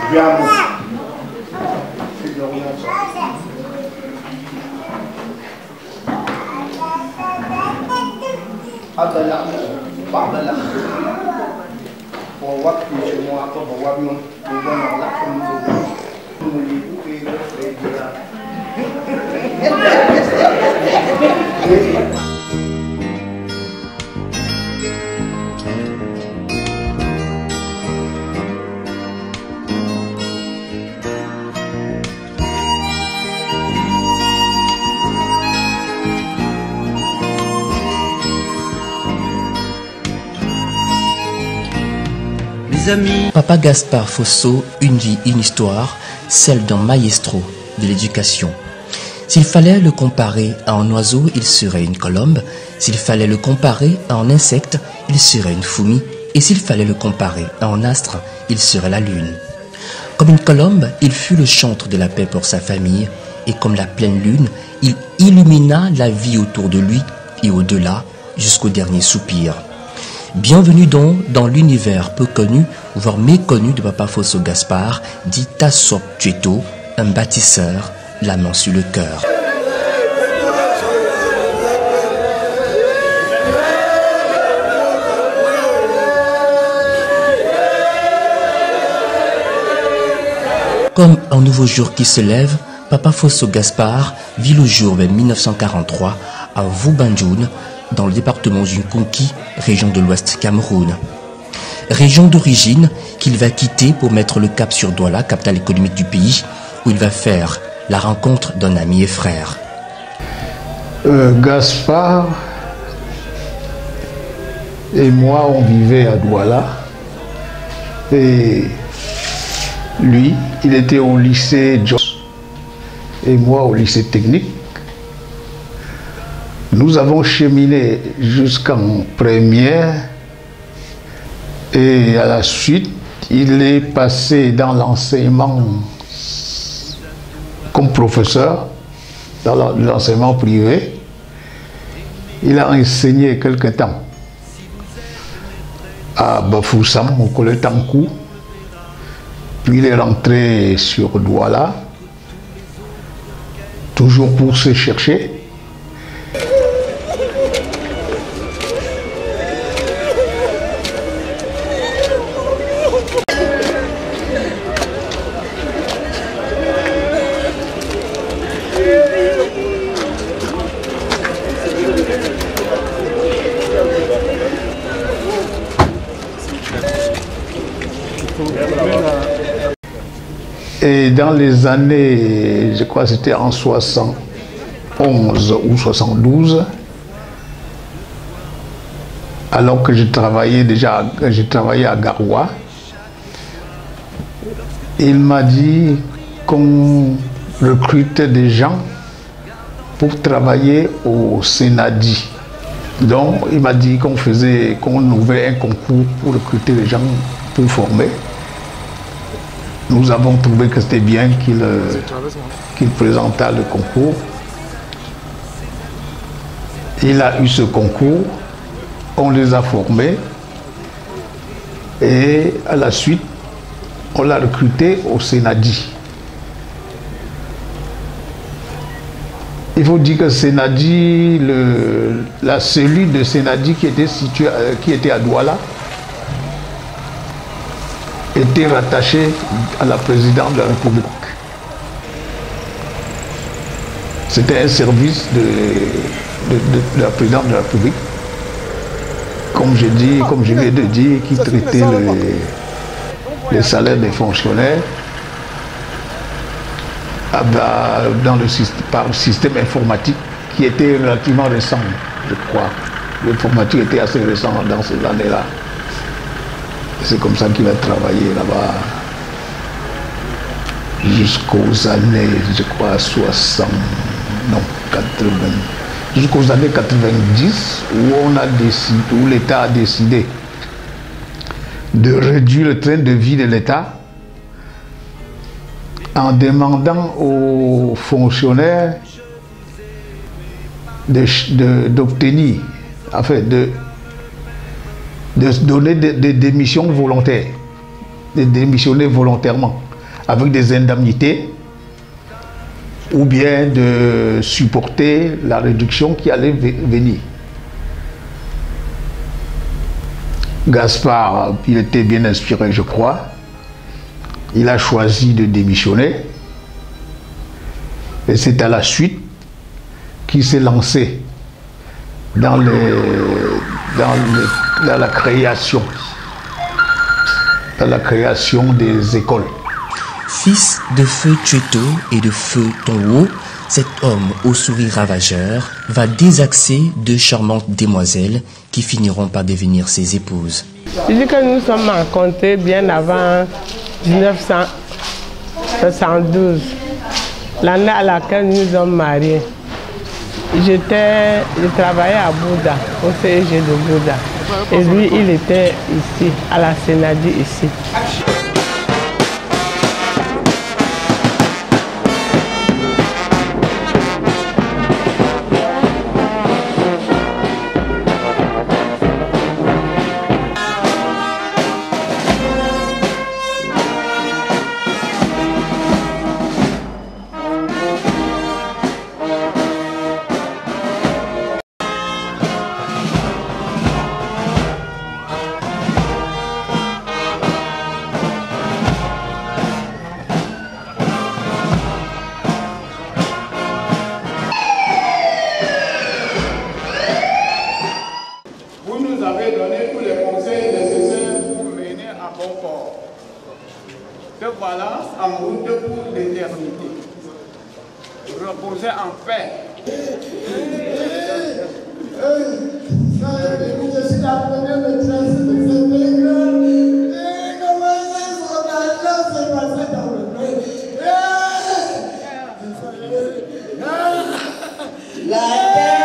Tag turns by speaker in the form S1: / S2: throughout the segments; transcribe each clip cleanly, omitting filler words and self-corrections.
S1: Abbiamo Abdallah, Abdallah. Pour voir que chez moi, pour voir bien, nous allons là comme nous les bouquets de
S2: Papa Gaspard Fosso, une vie, une histoire, celle d'un maestro de l'éducation. S'il fallait le comparer à un oiseau, il serait une colombe. S'il fallait le comparer à un insecte, il serait une fourmi. Et s'il fallait le comparer à un astre, il serait la lune. Comme une colombe, il fut le chantre de la paix pour sa famille. Et comme la pleine lune, il illumina la vie autour de lui et au-delà jusqu'au dernier soupir. Bienvenue donc dans l'univers peu connu, voire méconnu de Papa Fosso Gaspard, dit Tassop Tueto, un bâtisseur, la main sur le cœur. Comme un nouveau jour qui se lève, Papa Fosso Gaspard vit le jour vers 1943 à Voubanjoun, dans le département du Konki, région de l'Ouest Cameroun. Région d'origine qu'il va quitter pour mettre le cap sur Douala, capitale économique du pays, où il va faire la rencontre d'un ami et frère.
S3: Gaspard et moi, on vivait à Douala. Et lui, il était au lycée Jos et moi au lycée technique. Nous avons cheminé jusqu'en première et à la suite, il est passé dans l'enseignement comme professeur, dans l'enseignement privé. Il a enseigné quelque temps à Bafoussam, au collège Tankou. Puis il est rentré sur Douala, toujours pour se chercher. Et dans les années, je crois que c'était en 71 ou 72, alors que je travaillais à Garoua, il m'a dit qu'on recrutait des gens pour travailler au Sénadi. Donc il m'a dit qu'on ouvrait un concours pour recruter les gens pour former. Nous avons trouvé que c'était bien qu'il présentât le concours. Il a eu ce concours, on les a formés et à la suite, on l'a recruté au Sénadi. Il faut dire que Sénadi, la cellule de Sénadi qui était à Douala, était rattaché à la présidente de la République. C'était un service de la présidente de la République, comme je viens de dire, qui traitait les salaires des fonctionnaires par le système informatique qui était relativement récent, je crois. L'informatique était assez récente dans ces années-là. C'est comme ça qu'il a travaillé là-bas jusqu'aux années, je crois, 80, jusqu'aux années 90, où l'État a décidé de réduire le train de vie de l'État en demandant aux fonctionnaires d'obtenir, enfin de donner des démissions volontaires, de démissionner volontairement. avec des indemnités ou bien de supporter la réduction qui allait venir. Gaspard, il était bien inspiré, je crois. Il a choisi de démissionner. Et c'est à la suite qu'il s'est lancé dans la création des écoles.
S2: Fils de Feu Tueto et de Feu Tonwo, cet homme au sourire ravageur va désaxer deux charmantes demoiselles qui finiront par devenir ses épouses.
S4: Je dis que nous sommes rencontrés bien avant 1972, l'année à laquelle nous sommes mariés. Je travaillais à Bouddha, au CEG de Bouddha. Et lui, il était ici, à la Sénadi ici.
S5: Voilà, en route pour l'éternité. Reposez en paix.
S6: Je suis la première maîtresse de cette école. Et comment ça s'est passé dans le pays? La terre,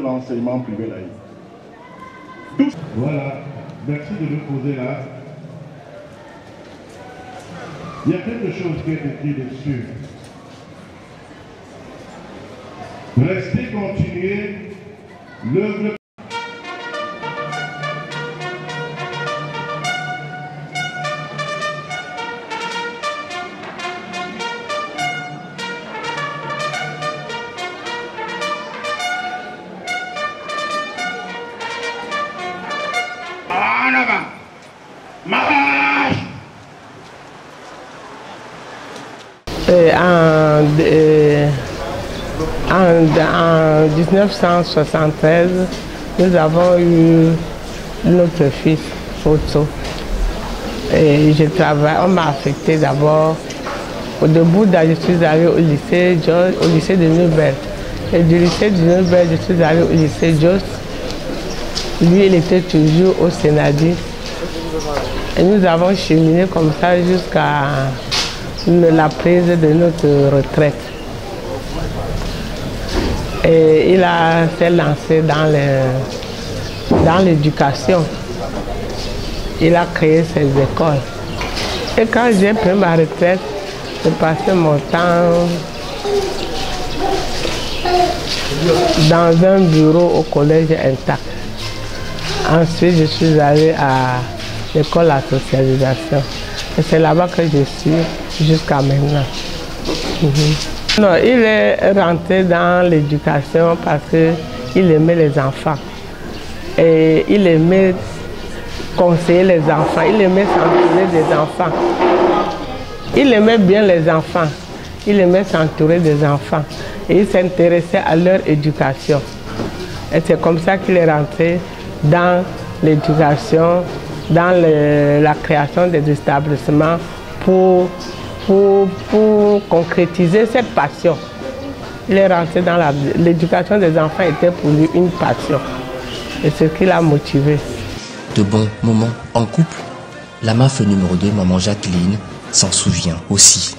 S7: l'enseignement privé laïque. Voilà, merci de nous poser là. Il y a quelque chose qui a été dit dessus. Restez, continuez l'œuvre.
S4: En 1973, nous avons eu notre fils, Foto. Et on m'a affecté d'abord. Au début, je suis allée au lycée George, au lycée de Nuremberg. Et du lycée de Nuremberg, je suis allée au lycée George. Lui, il était toujours au Sénadi. Et nous avons cheminé comme ça jusqu'à la prise de notre retraite. Et il s'est lancé dans l'éducation. Il a créé ses écoles. Et quand j'ai pris ma retraite, j'ai passé mon temps dans un bureau au collège intact. Ensuite, je suis allée à l'école à socialisation. Et c'est là-bas que je suis jusqu'à maintenant. Non, il est rentré dans l'éducation parce qu'il aimait les enfants. Et il aimait conseiller les enfants, il aimait s'entourer des enfants. Il aimait bien les enfants, il aimait s'entourer des enfants. Et il s'intéressait à leur éducation. Et c'est comme ça qu'il est rentré dans l'éducation, dans la création des établissements pour concrétiser cette passion. Il est rentré dans l'éducation des enfants était pour lui une passion. Et c'est ce qui l'a motivé.
S2: De bons moments en couple, la MAF numéro 2, maman Jacqueline, s'en souvient aussi.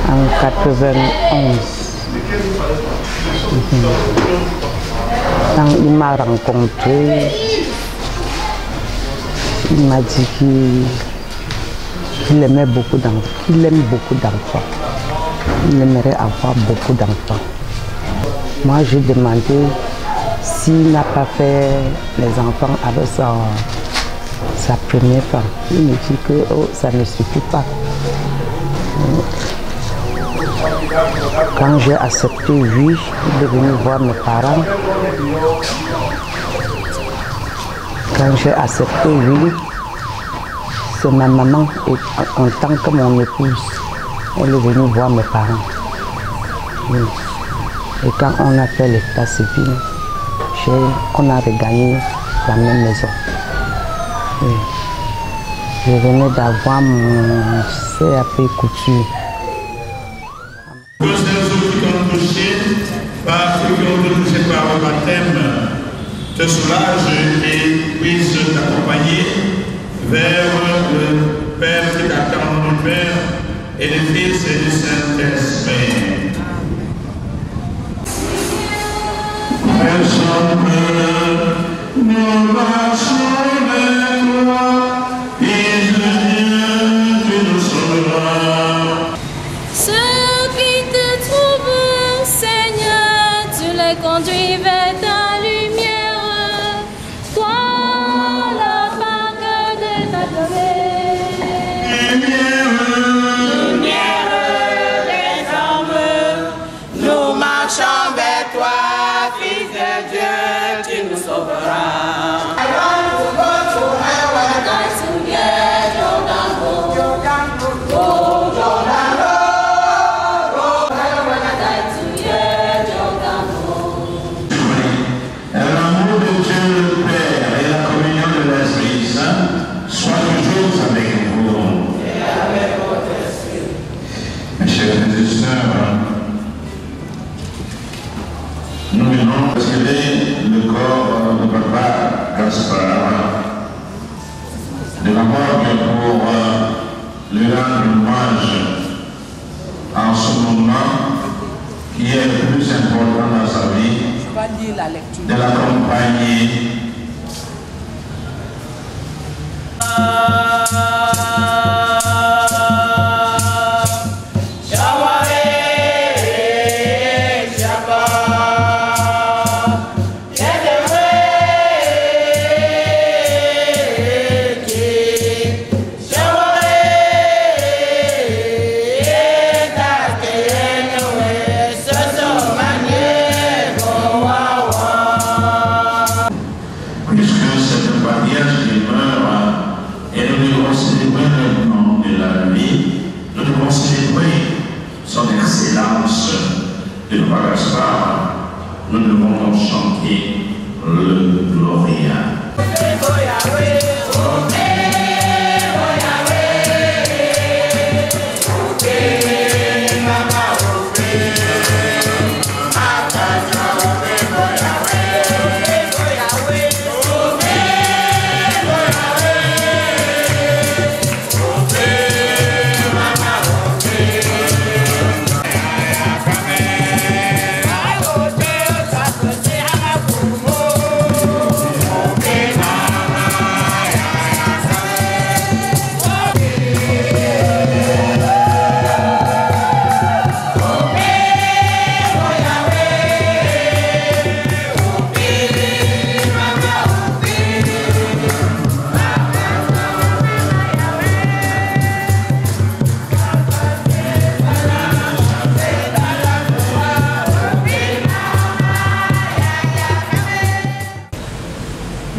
S8: En 91, quand il m'a rencontré, il m'a dit qu'il aimait beaucoup d'enfants. Il aime beaucoup d'enfants. Il aimerait avoir beaucoup d'enfants. Moi, j'ai demandé s'il n'a pas fait les enfants avec sa première femme. Il me dit que ça ne suffit pas. Quand j'ai accepté, oui, il est venu voir mes parents. Quand j'ai accepté, oui, c'est ma maman, en tant que mon épouse, elle est venue voir mes parents. Oui. Et quand on a fait l'état civil, on a regagné la même maison. Oui. Je venais d'avoir mon CAP couture.
S7: Pour celles qui sont touchées par ceux qui ont été touchés par le baptême, te soulage et puisse t'accompagner vers le Père qui t'attend, notre Père, et le Fils et le Saint-Esprit. Ensemble, nous marchons vers toi, Fils de Dieu, tu nous sauveras.
S9: Ceux qui te trouvent, Seigneur, tu les conduis vers ta lumière. Toi, la vague de ta gloire. Lumière des hommes, nous marchons vers toi, Fils de Dieu, tu nous sauveras.
S7: Nous venons recevoir le corps de papa Gaspard de la mort pour lui rendre hommage en ce moment qui est le plus important dans sa vie.
S10: va lire la lecture.
S7: De la campagne. Son excellence de Papa Gaspard, nous devons chanter le Gloria.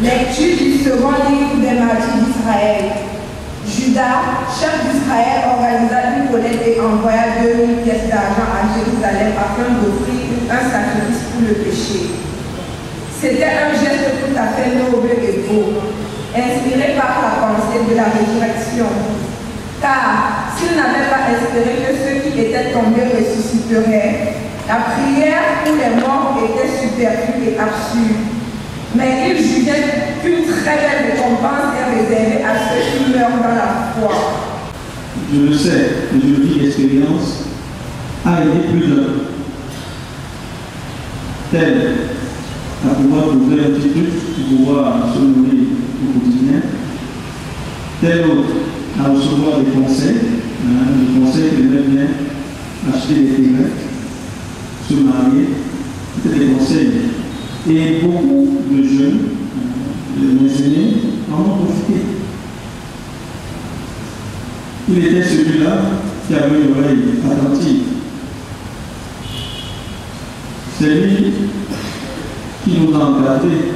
S11: Lecture du second livre des martyrs d'Israël. Judas, chef d'Israël, organisa une collecte et envoya 2000 pièces d'argent à Jérusalem afin d'offrir un sacrifice pour le péché. C'était un geste tout à fait noble et beau, inspiré par la pensée de la résurrection. Car s'il n'avait pas espéré que ceux qui étaient tombés ressusciteraient, la prière pour les morts était superflue et absurde. Mais il jugeait qu'une très belle récompense est réservée à ceux qui meurent dans la foi.
S12: Je le sais, et je vis l'expérience, a aidé plus d'un. Tel à pouvoir trouver un petit truc pour pouvoir se nourrir au quotidien. Tel autre à recevoir des conseils, des conseils qui aimaient bien acheter des terrains, se marier, c'était des conseils. Et beaucoup de jeunes, mes aînés, en ont profité. Il était celui-là qui avait une oreille attentive. C'est lui qui nous a encadrés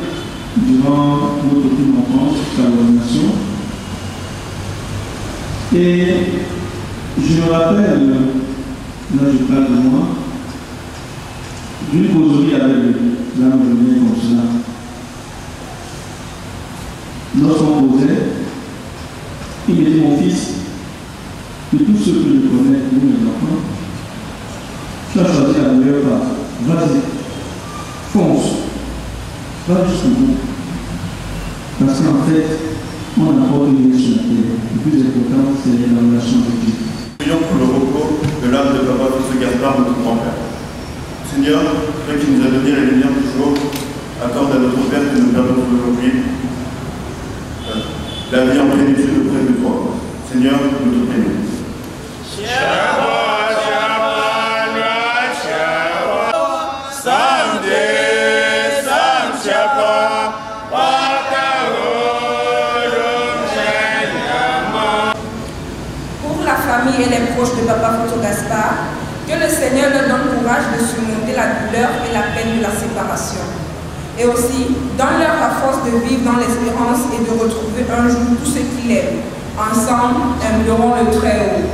S12: durant notre plus enfance jusqu'à l'ordination. Et je me rappelle, là je parle de moi, d'une causerie avec lui. Là, on venait comme cela. Lorsqu'on causait, il me dit, mon fils, de tous ceux que je connais, nous les enfants, tu as choisi la meilleure part. Vas-y, fonce, va jusqu'au bout. Parce qu'en fait, on apporte une vie sur la terre. Le plus important, c'est la relation avec Dieu.
S13: Prions pour le repos de l'âme de Papa Fils Gaspard, notre grand-père. Seigneur, toi qui nous as donné la lumière du jour, accorde à notre Père que nous perdons aujourd'hui la vie en plénitude auprès de toi. Seigneur, nous te prions.
S11: Pour la famille et les proches de Papa Fils Gaspard, que le Seigneur leur donne courage de surmonter la douleur et la peine de la séparation. Et aussi, donne-leur la force de vivre dans l'espérance et de retrouver un jour tout ce qu'ils aiment. Ensemble, implorons le Très-Haut.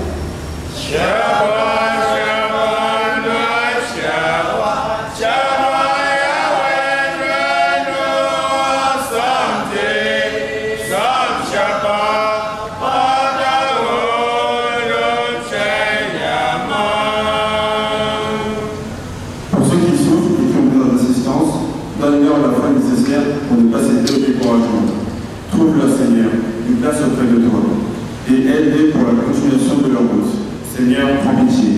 S13: Donne-leur la foi nécessaire pour ne pas céder au découragement. Trouve-leur, Seigneur, une place auprès de toi et aide-les pour la continuation de leur route. Seigneur, prends pitié.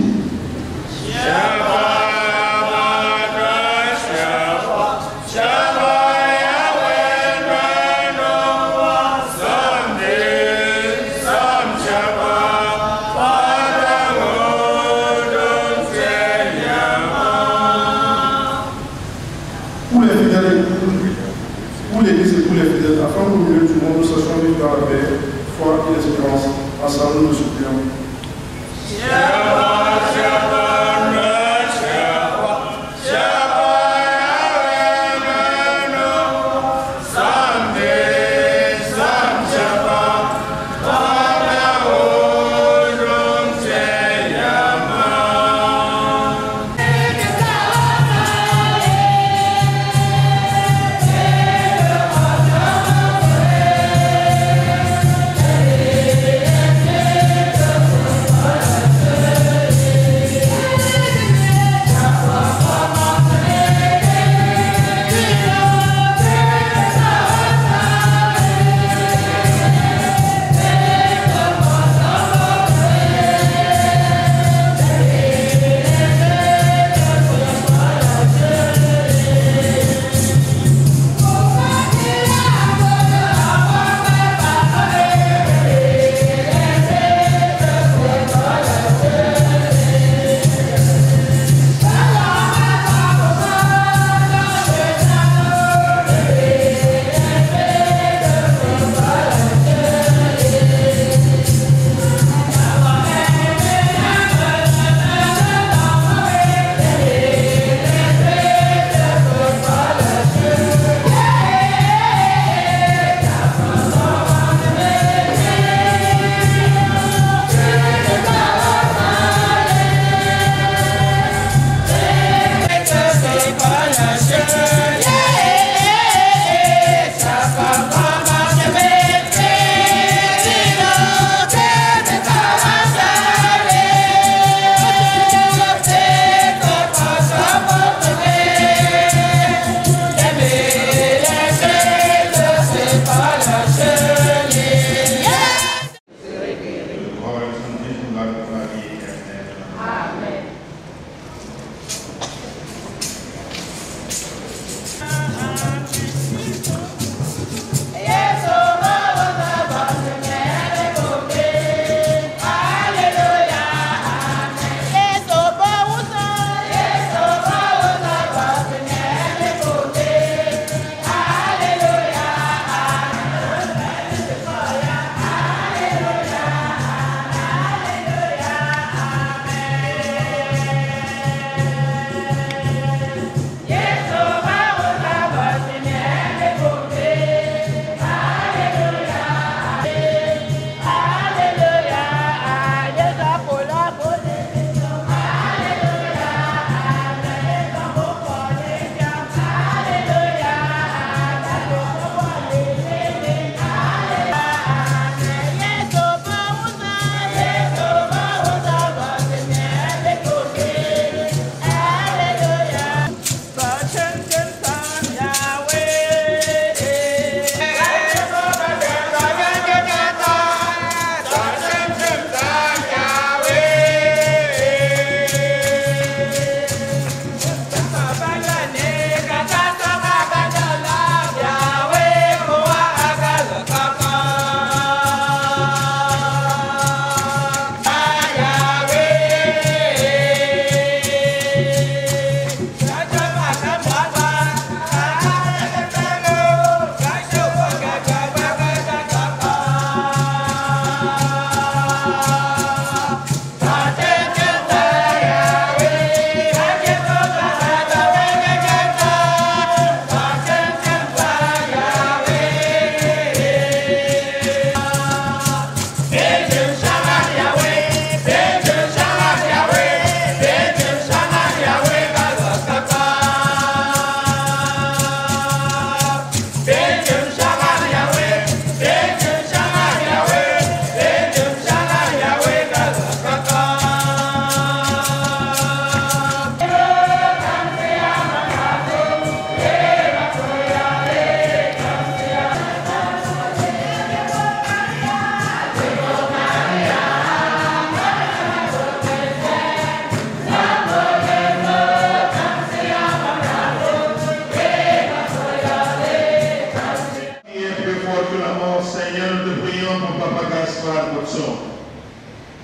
S13: prions.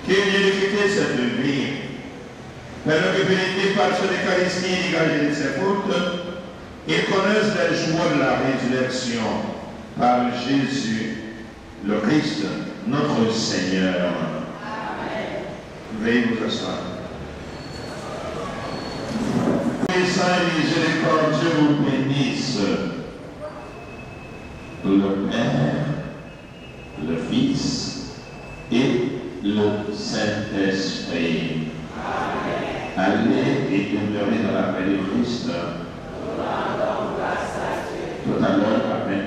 S7: Qu'il ait quitter cette vie, mais le bénédicté par son Eucharistie dégagée de ses fautes, et connaissent les joies de la résurrection par Jésus, le Christ, notre Seigneur. Veuillez vous asseoir. Saint et miséricordieux vous bénisse, le Père, le Fils et le Saint-Esprit. Allez et demeurez dans la paix de Christ. Tout à l'heure à 20h.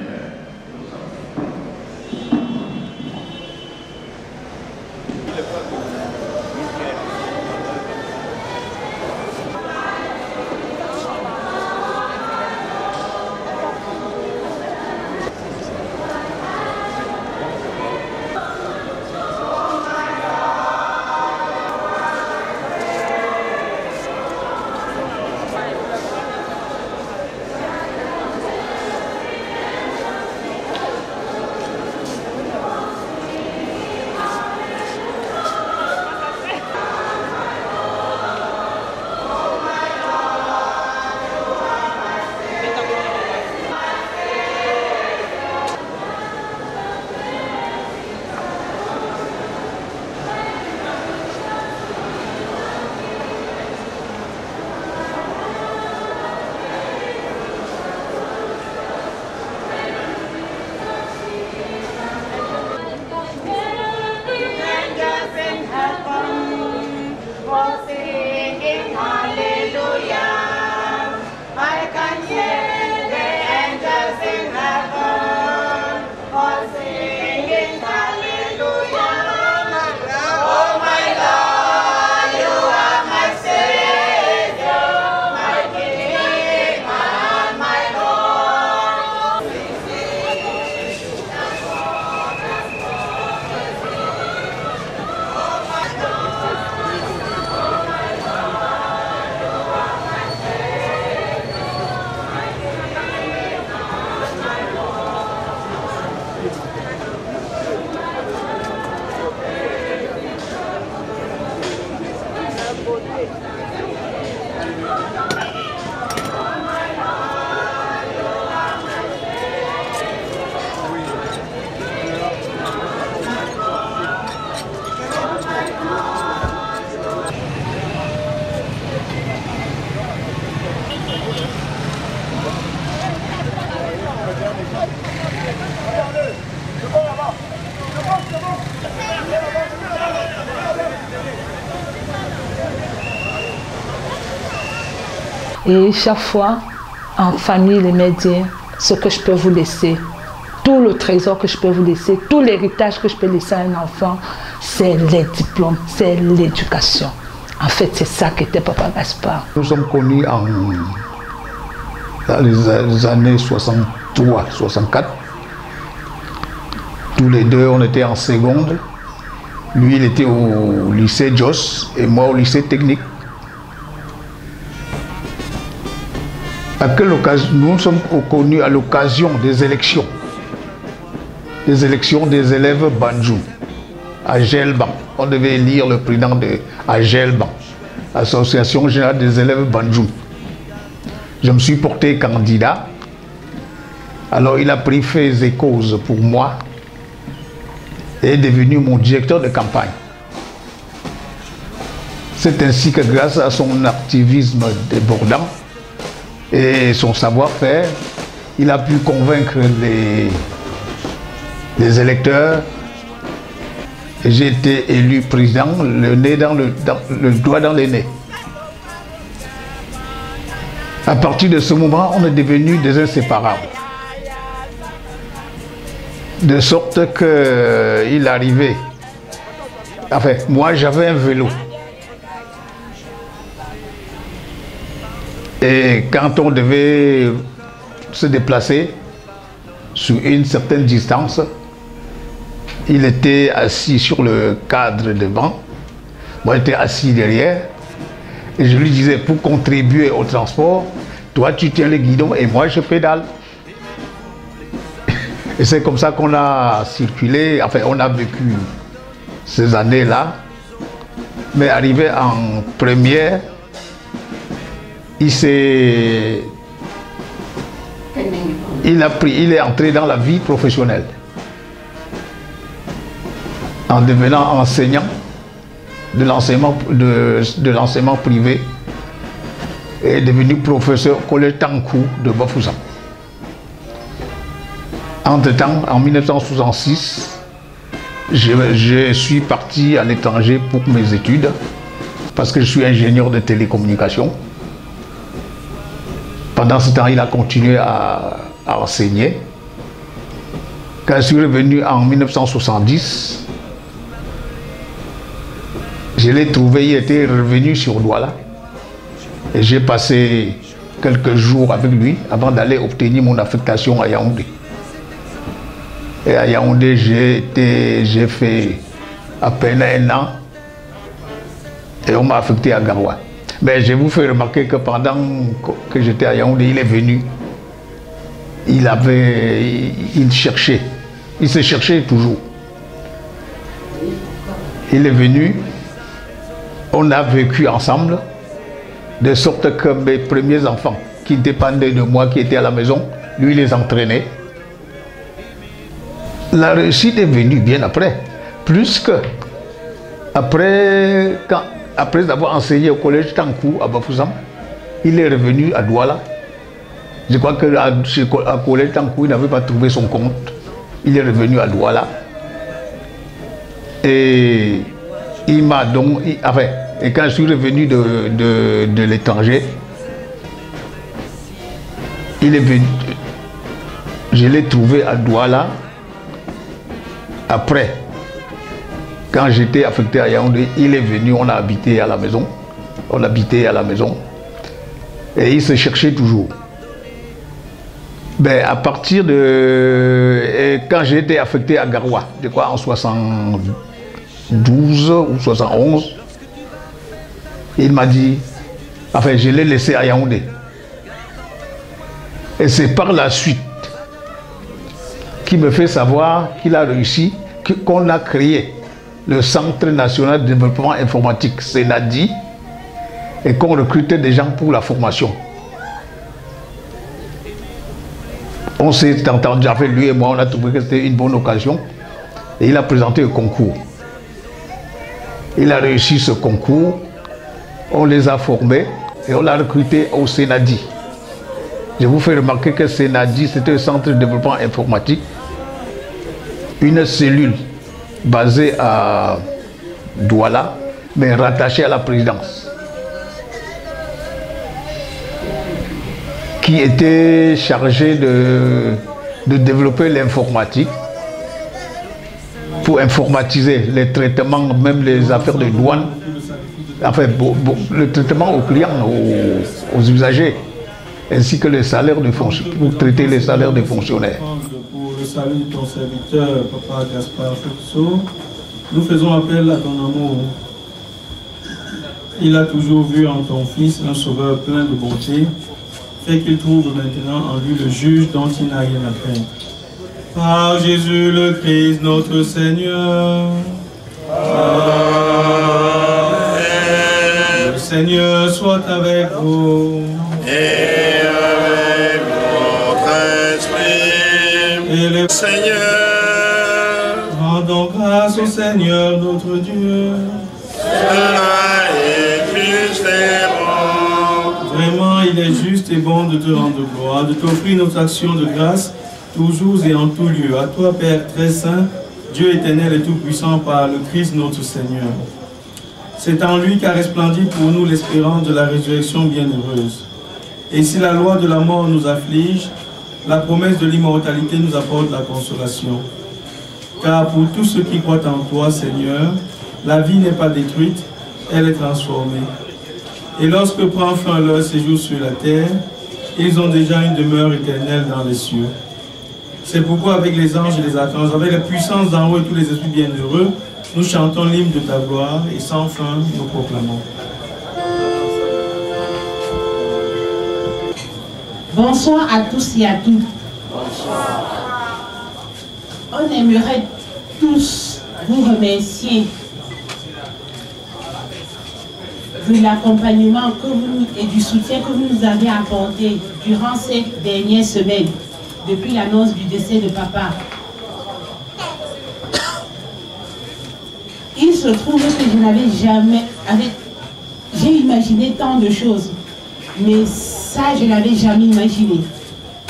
S10: Et chaque fois, en famille, les médias, ce que je peux vous laisser, tout le trésor que je peux vous laisser, tout l'héritage que je peux laisser à un enfant, c'est les diplômes, c'est l'éducation. En fait, c'est ça qu'était Papa Gaspard.
S3: Nous sommes connus dans les années 63, 64. Tous les deux, on était en seconde. Lui, il était au lycée Jos et moi au lycée technique. À quelle occasion? Nous sommes connus à l'occasion des élections. Des élections des élèves Banjou à Gelban. On devait élire le président à Gelban, Association générale des élèves Banjou. Je me suis porté candidat. Alors il a pris fait et cause pour moi et est devenu mon directeur de campagne. C'est ainsi que grâce à son activisme débordant et son savoir-faire, il a pu convaincre les électeurs. J'ai été élu président, le doigt dans les nez. À partir de ce moment, on est devenus des inséparables. De sorte qu'il arrivait. Enfin, moi j'avais un vélo. Et quand on devait se déplacer sur une certaine distance, il était assis sur le cadre devant, moi j'étais assis derrière, et je lui disais, pour contribuer au transport, toi tu tiens le guidon et moi je pédale. Et c'est comme ça qu'on a circulé, enfin on a vécu ces années-là, mais arrivé en première, il est entré dans la vie professionnelle en devenant enseignant de l'enseignement privé et est devenu professeur au collège Tankou de Bafoussam. Entre-temps, en 1966, je suis parti à l'étranger pour mes études parce que je suis ingénieur de télécommunications. Pendant ce temps, il a continué à enseigner. Quand je suis revenu en 1970, je l'ai trouvé, il était revenu sur Douala. Et j'ai passé quelques jours avec lui avant d'aller obtenir mon affectation à Yaoundé. Et à Yaoundé, j'ai fait à peine 1 an et on m'a affecté à Garoua. Mais je vous fais remarquer que pendant que j'étais à Yaoundé, il est venu. Il cherchait. Il se cherchait toujours. Il est venu. On a vécu ensemble. De sorte que mes premiers enfants, qui dépendaient de moi, qui étaient à la maison, lui, il les entraînait. La réussite est venue bien après. Plus que après avoir enseigné au collège Tankou à Bafoussam, il est revenu à Douala. Je crois qu'à collège Tankou, il n'avait pas trouvé son compte. Il est revenu à Douala. Et il m'a donc... et quand je suis revenu de l'étranger, il est venu... Je l'ai trouvé à Douala. Après, quand j'étais affecté à Yaoundé, il est venu, on a habité à la maison. On habitait à la maison. Et il se cherchait toujours. Ben, à partir de... Et quand j'ai été affecté à Garoua, de quoi en 72 ou 71, il m'a dit... Enfin, je l'ai laissé à Yaoundé. Et c'est par la suite qui me fait savoir qu'il a réussi, qu'on a créé le Centre national de développement informatique, CNADI, et qu'on recrutait des gens pour la formation. On s'est entendu, avec lui et moi, on a trouvé que c'était une bonne occasion, et il a présenté le concours. Il a réussi ce concours, on les a formés, et on l'a recruté au CNADI. Je vous fais remarquer que CNADI, c'était un centre de développement informatique, une cellule basée à Douala, mais rattachée à la présidence, qui était chargée de développer l'informatique pour informatiser les traitements, même les affaires de douane, enfin, le traitement aux clients, aux usagers, ainsi que les salaires de fonctionnaires, pour traiter les salaires des fonctionnaires.
S12: Pour le salut de ton serviteur, Papa Gaspard Fetso, nous faisons appel à ton amour. Il a toujours vu en ton fils un sauveur plein de bonté, fait qu'il trouve maintenant en lui le juge dont il n'a rien à craindre. Par Jésus le Christ, notre Seigneur. Amen. Le Seigneur soit avec vous.
S7: Et avec votre esprit.
S12: Et le
S7: Seigneur,
S12: rendons grâce au Seigneur notre Dieu.
S7: Cela est juste et bon.
S12: Vraiment, il est juste et bon de te rendre gloire, de t'offrir notre action de grâce, toujours et en tout lieu. À toi, Père très saint, Dieu éternel et tout-puissant, par le Christ notre Seigneur. C'est en lui qu'a resplendi pour nous l'espérance de la résurrection bienheureuse. Et si la loi de la mort nous afflige, la promesse de l'immortalité nous apporte la consolation. Car pour tous ceux qui croient en toi, Seigneur, la vie n'est pas détruite, elle est transformée. Et lorsque prend fin leur séjour sur la terre, ils ont déjà une demeure éternelle dans les cieux. C'est pourquoi avec les anges et les archanges, avec la puissance d'en haut et tous les esprits bienheureux, nous chantons l'hymne de ta gloire et sans fin nous proclamons.
S14: Bonsoir à tous et à toutes.
S7: Bonsoir.
S14: On aimerait tous vous remercier de l'accompagnement et du soutien que vous nous avez apporté durant ces dernières semaines, depuis l'annonce du décès de papa. Il se se trouve que je n'avais jamais... J'ai imaginé tant de choses, mais ça, je n'avais jamais imaginé.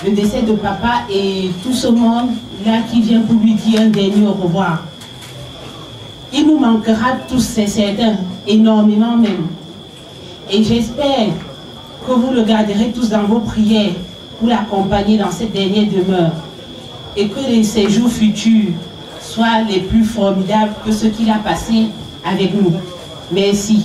S14: Le décès de papa et tout ce monde là qui vient pour lui dire un dernier au revoir. Il nous manquera tous, c'est certain, énormément même. Et j'espère que vous le garderez tous dans vos prières pour l'accompagner dans cette dernière demeure. Et que les séjours futurs soient les plus formidables que ceux qu'il a passés avec nous. Merci.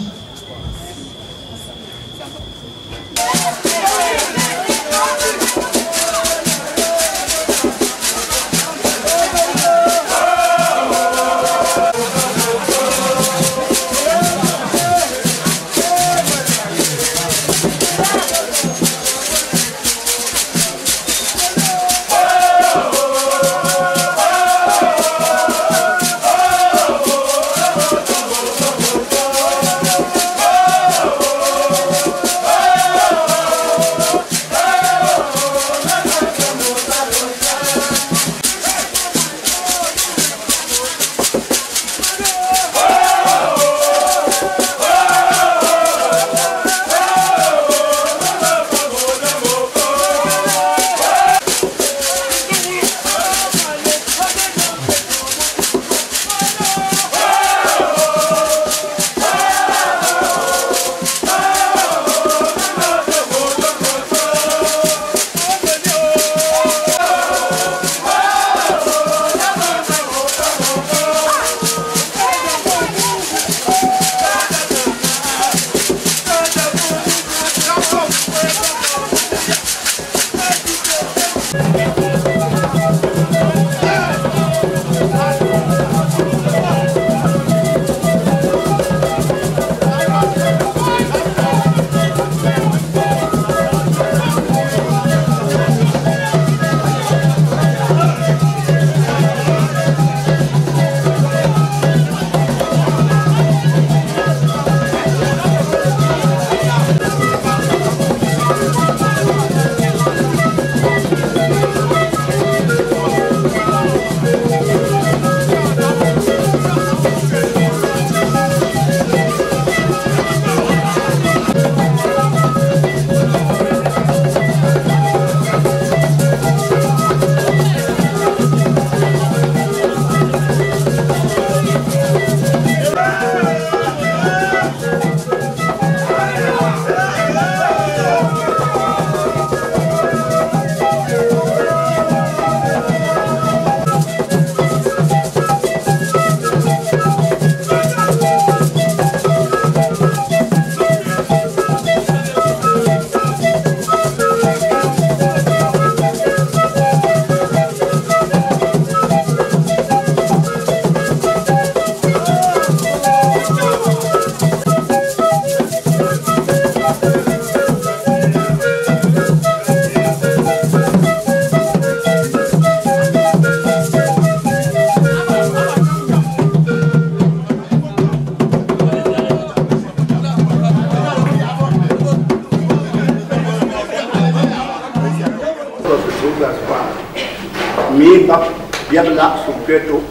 S1: Mi bak biagla su peto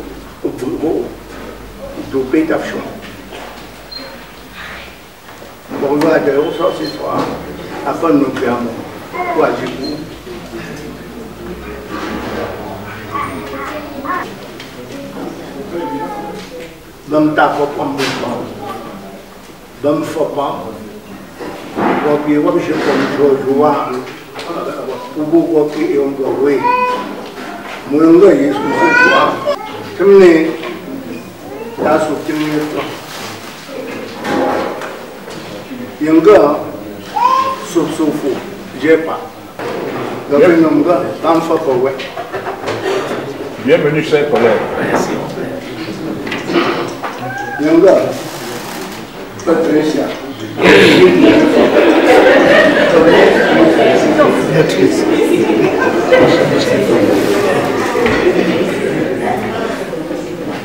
S1: ubugo do peita chon. Bon va de ça ce soir afin nous faire pour agir. Bam ta ko pam bam fo pam ko bi wa bi je ko joa ubu ko ki on go we Munga Yesu Kristo temne tasu temne yanga sofu jepa gabe nonga tamfa kowe.
S15: Bienvenue chers collègues. Merci.
S1: Yanga Patricia.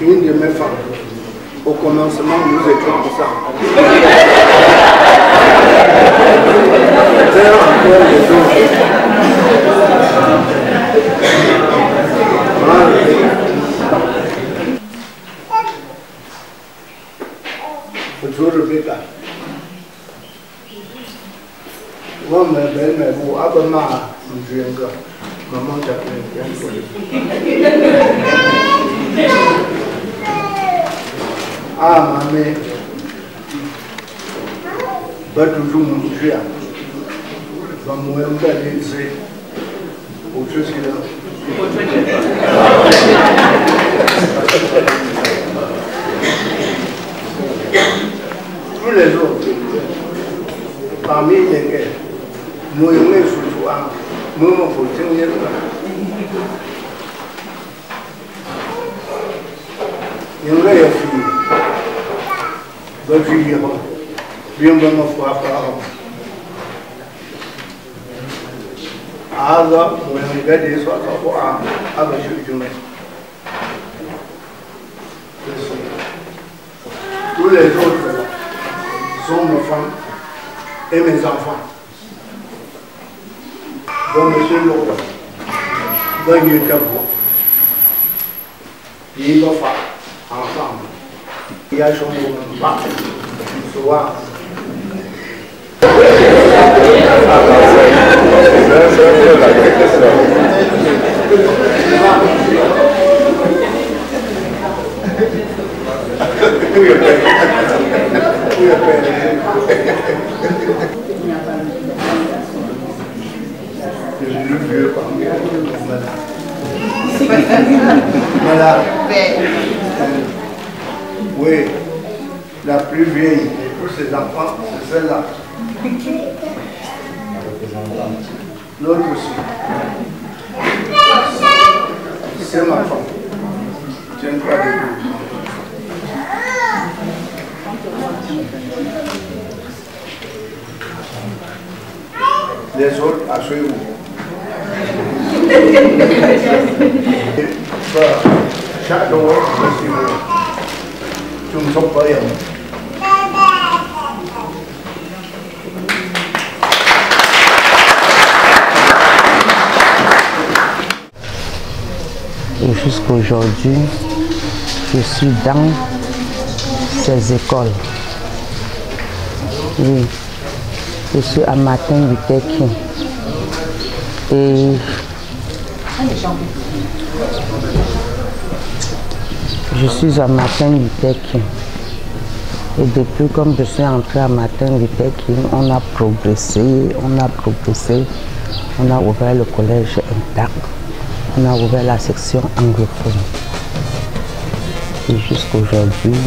S1: Une de mes femmes, au commencement, nous étions comme ça. autres bécas. Moi, ma belle-mère, vous avez ma maman qui a fait ah, maman, va toujours mon chien. Va mourir de l'Élysée. Autre chose qu'il a. Tous les autres, parmi lesquels, moi, je suis surtout à moi, il faut tenir là. Il y a une fille, bien me faire alors, on va regarder soit avec le tous les autres sont mes femmes et mes enfants. Donc, monsieur Lopez, dans le tableau, il va faire ensemble. Il y a son moment, soit. Voilà. Oui, la plus vieille de tous ses enfants, c'est celle-là. L'autre aussi. C'est ma femme. Tiens-toi debout. Les autres, asseyez-vous. Chaque jour, tu me sens pas rien.
S8: Et jusqu'aujourd'hui, je suis dans ces écoles. Oui, je suis à Martin Luther King. Et je suis à Martin Luther King. Et depuis comme je suis entrée à Martin Luther King, on a progressé. On a ouvert le collège intact. On a ouvert la section anglophone. Et jusqu'aujourd'hui,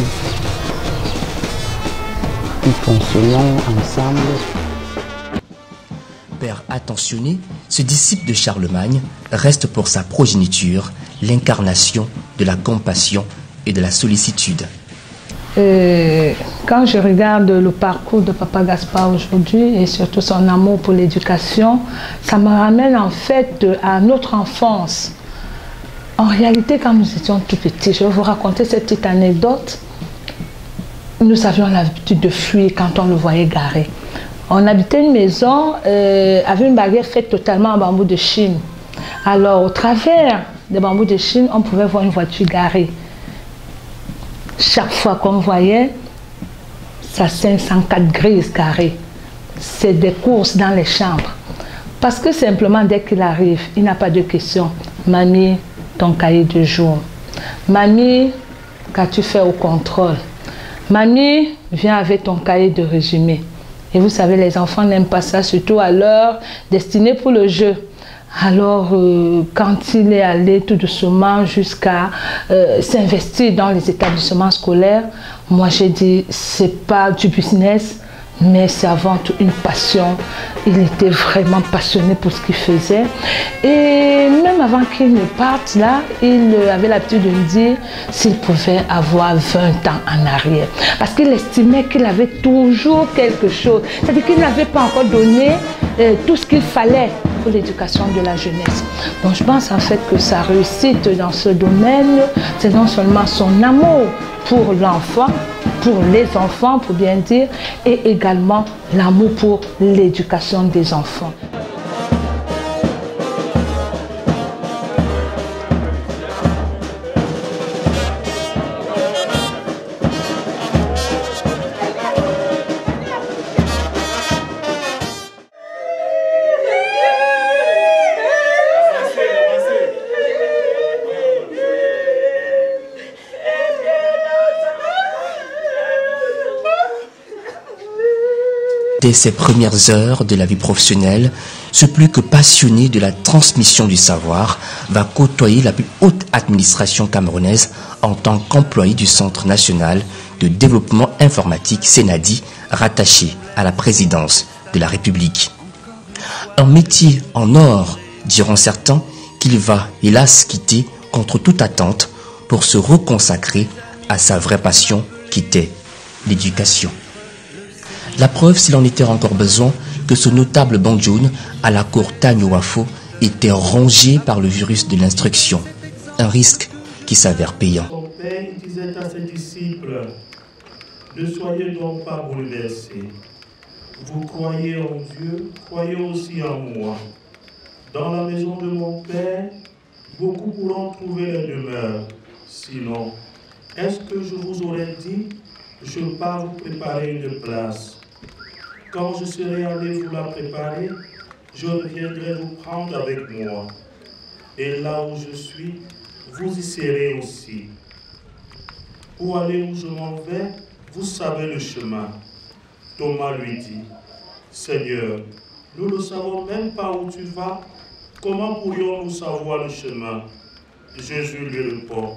S8: nous fonctionnons ensemble.
S2: Père attentionné, ce disciple de Charlemagne reste pour sa progéniture l'incarnation de la compassion et de la sollicitude.
S10: Quand je regarde le parcours de Papa Gaspard aujourd'hui et surtout son amour pour l'éducation, ça me ramène en fait à notre enfance. En réalité, quand nous étions tout petits, je vais vous raconter cette petite anecdote. Nous avions l'habitude de fuir quand on le voyait garé. On habitait une maison avec une barrière faite totalement en bambou de Chine. Alors, au travers des bambous de Chine, on pouvait voir une voiture garée. Chaque fois qu'on voyait, ça 504 grises carrées. C'est des courses dans les chambres. Parce que simplement, dès qu'il arrive, il n'a pas de question. Mamie, ton cahier de jour. Mamie, qu'as-tu fait au contrôle? Mamie, viens avec ton cahier de résumé. Et vous savez, les enfants n'aiment pas ça, surtout à l'heure destinée pour le jeu. Alors, quand il est allé tout doucement jusqu'à s'investir dans les établissements scolaires, moi j'ai dit, c'est pas du business, mais c'est avant tout une passion. Il était vraiment passionné pour ce qu'il faisait. Et même avant qu'il ne parte là, il avait l'habitude de me dire s'il pouvait avoir 20 ans en arrière. Parce qu'il estimait qu'il avait toujours quelque chose. C'est-à-dire qu'il n'avait pas encore donné tout ce qu'il fallait pour l'éducation de la jeunesse. Donc je pense en fait que sa réussite dans ce domaine, c'est non seulement son amour pour l'enfant, pour les enfants, pour bien dire, et également l'amour pour l'éducation des enfants.
S2: Dès ses premières heures de la vie professionnelle, ce plus que passionné de la transmission du savoir va côtoyer la plus haute administration camerounaise en tant qu'employé du Centre national de développement informatique Senadi, rattaché à la présidence de la République. Un métier en or, diront certains, qu'il va hélas quitter contre toute attente pour se reconsacrer à sa vraie passion qui était l'éducation. La preuve, s'il en était encore besoin, que ce notable Banjoun à la cour Tanyowafo était rongé par le virus de l'instruction. Un risque qui s'avère payant.
S15: Son Père disait à ses disciples, ne soyez donc pas bouleversés. Vous croyez en Dieu, croyez aussi en moi. Dans la maison de mon Père, beaucoup pourront trouver la demeure. Sinon, est-ce que je vous aurais dit, je pars vous préparer une place? Quand je serai allé vous la préparer, je reviendrai vous prendre avec moi. Et là où je suis, vous y serez aussi. Pour aller où je m'en vais, vous savez le chemin. Thomas lui dit, Seigneur, nous ne savons même pas où tu vas. Comment pourrions-nous savoir le chemin? Jésus lui répond,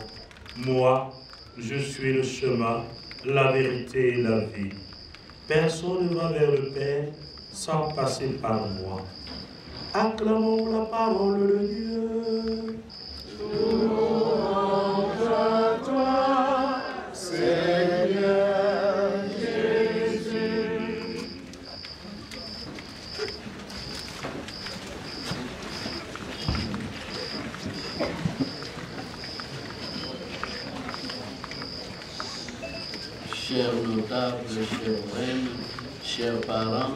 S15: moi, je suis le chemin, la vérité et la vie. Personne ne va vers le Père sans passer par moi. Acclamons la parole de Dieu. Louange à toi, Seigneur Jésus.
S16: Chers notables, chers reines, chers parents,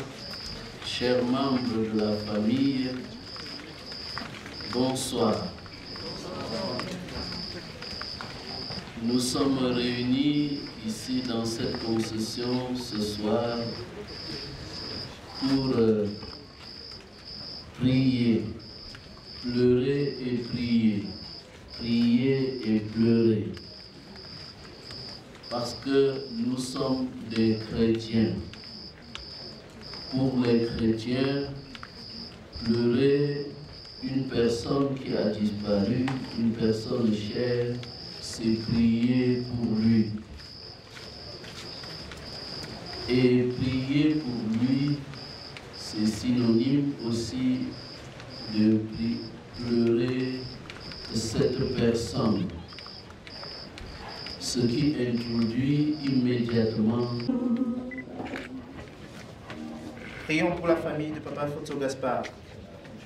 S16: chers membres de la famille, bonsoir. Nous sommes réunis ici dans cette concession ce soir pour prier, pleurer et prier, prier et pleurer. Parce que nous sommes des chrétiens. Pour les chrétiens, pleurer une personne qui a disparu, une personne chère, c'est prier pour lui. Et prier pour lui, c'est synonyme aussi de pleurer cette personne. Ce qui introduit immédiatement.
S17: Prions pour la famille de Papa Photo Gaspard.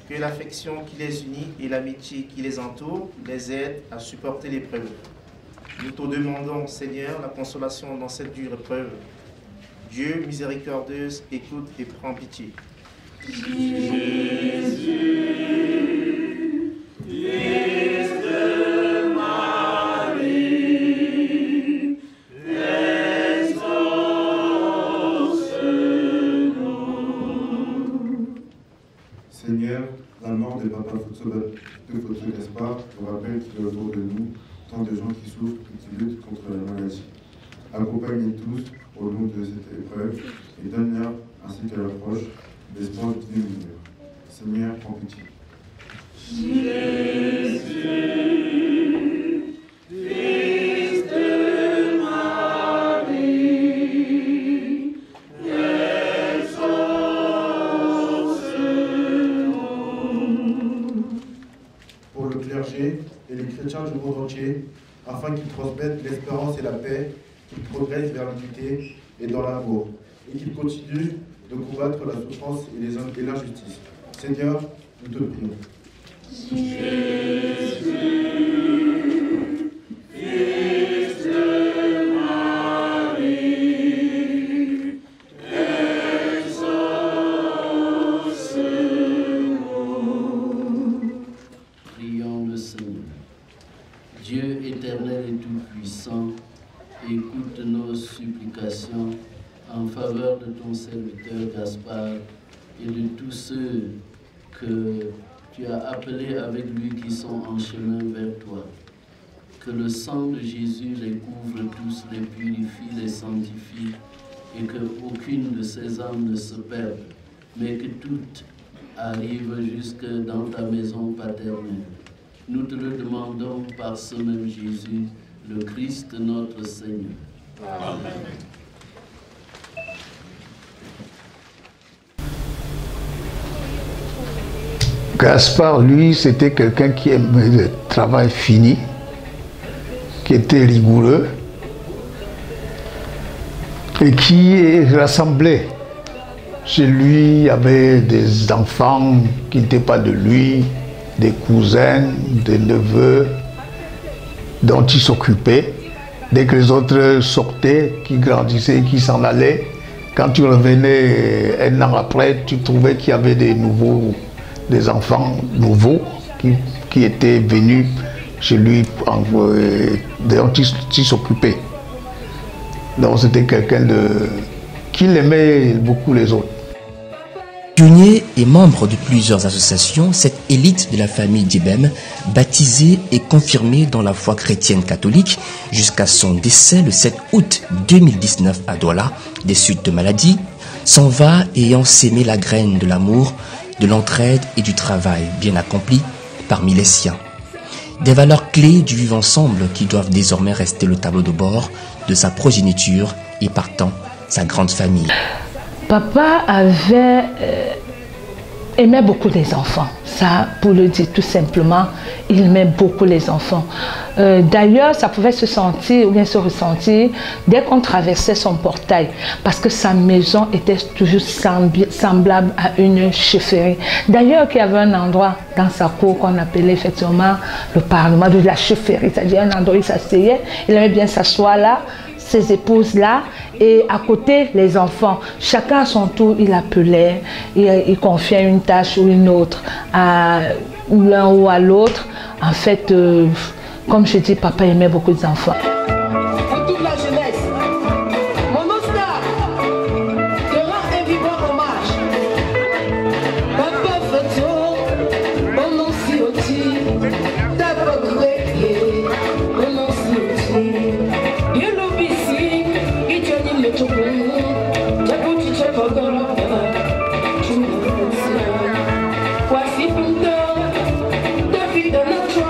S17: Que l'affection qui les unit et l'amitié qui les entoure les aide à supporter l'épreuve. Nous te demandons, Seigneur, la consolation dans cette dure épreuve. Dieu miséricordieux, écoute et prends pitié.
S9: Jésus, Fils de Marie,
S13: Seigneur, la mort de Papa Photo Gaspard nous rappelle qu'il est autour de nous tant de gens qui souffrent et qui luttent contre la maladie. Accompagnez tous au long de cette épreuve et donne-leur, ainsi qu'à leurs proches, l'espoir d'une lumière. Seigneur, prends pitié.
S9: Jésus, Fils de Marie,
S17: pour le clergé et les chrétiens du monde entier, afin qu'ils transmettent l'espérance et la paix, qu'ils progressent vers l'unité et dans l'amour, et qu'ils continuent de combattre la souffrance et l'injustice. Seigneur, nous te prions.
S9: Jésus, Fils de Marie, exauce-nous.
S16: Prions le Seigneur. Dieu éternel et tout-puissant, écoute nos supplications en faveur de ton serviteur Gaspard et de tous ceux que tu as appelés avec lui qui sont en chemin vers toi. Que le sang de Jésus les couvre tous, les purifie, les sanctifie et qu'aucune de ces âmes ne se perde, mais que toutes arrivent jusque dans ta maison paternelle. Nous te le demandons par ce même Jésus, le Christ notre Seigneur. Amen.
S3: Gaspard, lui, c'était quelqu'un qui aimait le travail fini, qui était rigoureux et qui rassemblait. Chez lui, il y avait des enfants qui n'étaient pas de lui, des cousins, des neveux dont il s'occupait. Dès que les autres sortaient, qui grandissaient, qui s'en allaient, quand tu revenais un an après, tu trouvais qu'il y avait des enfants nouveaux qui étaient venus chez lui, dont il s'occupait. Donc c'était quelqu'un qui aimait beaucoup les autres.
S2: Pionnier et membre de plusieurs associations, cette élite de la famille Djebem, baptisée et confirmée dans la foi chrétienne catholique jusqu'à son décès le 7 août 2019 à Douala, des suites de maladie, s'en va ayant sémé la graine de l'amour, de l'entraide et du travail bien accompli parmi les siens. Des valeurs clés du vivre ensemble qui doivent désormais rester le tableau de bord de sa progéniture et partant sa grande famille.
S10: Papa aimait beaucoup les enfants. Ça, pour le dire tout simplement, il aimait beaucoup les enfants. D'ailleurs, ça pouvait se sentir ou bien se ressentir dès qu'on traversait son portail, parce que sa maison était toujours semblable à une chefferie. D'ailleurs, il y avait un endroit dans sa cour qu'on appelait effectivement le parlement de la chefferie, c'est-à-dire un endroit où il s'asseyait, il aimait bien s'asseoir là, ses épouses là, et à côté les enfants. Chacun à son tour, il appelait, il confiait une tâche ou une autre à l'un ou à l'autre. En fait, comme je dis, papa aimait beaucoup les enfants.
S18: Pour toute la jeunesse, mon Oscar te rend un vibrant hommage. Papa Photo, mon nom si aussi, t'as pas créé, mon nom si aussi. You know busy, it you need to go. Jabu ti check for God. Voici pour toi, depuis de notre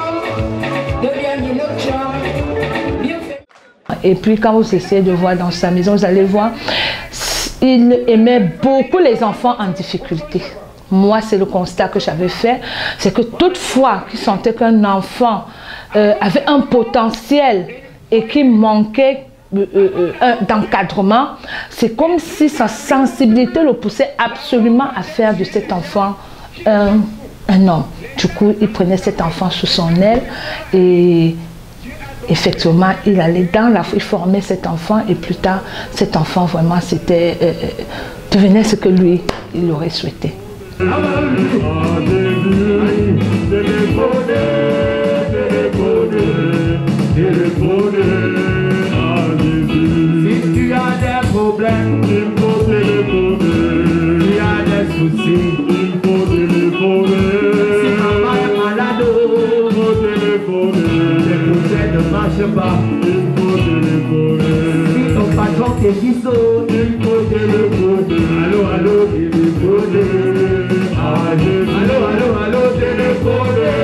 S10: Et puis quand vous essayez de voir dans sa maison, vous allez voir, il aimait beaucoup les enfants en difficulté. Moi, c'est le constat que j'avais fait, c'est que toutefois qu'il sentait qu'un enfant avait un potentiel et qu'il manquait d'encadrement, c'est comme si sa sensibilité le poussait absolument à faire de cet enfant un homme. Du coup, il prenait cet enfant sous son aile et effectivement, il allait dans la foi, il formait cet enfant et plus tard, cet enfant vraiment devenait ce que lui, il aurait souhaité.
S18: Si tu as des problèmes, il faut téléphoner. Il y a des soucis, il faut téléphoner. Si maman est malade, il faut téléphoner. Les projets ne marchent pas, il faut téléphoner. Si ton patron te dit ça, il faut téléphoner. Allô, allô, téléphoner. Allô, allô, allô, téléphoner.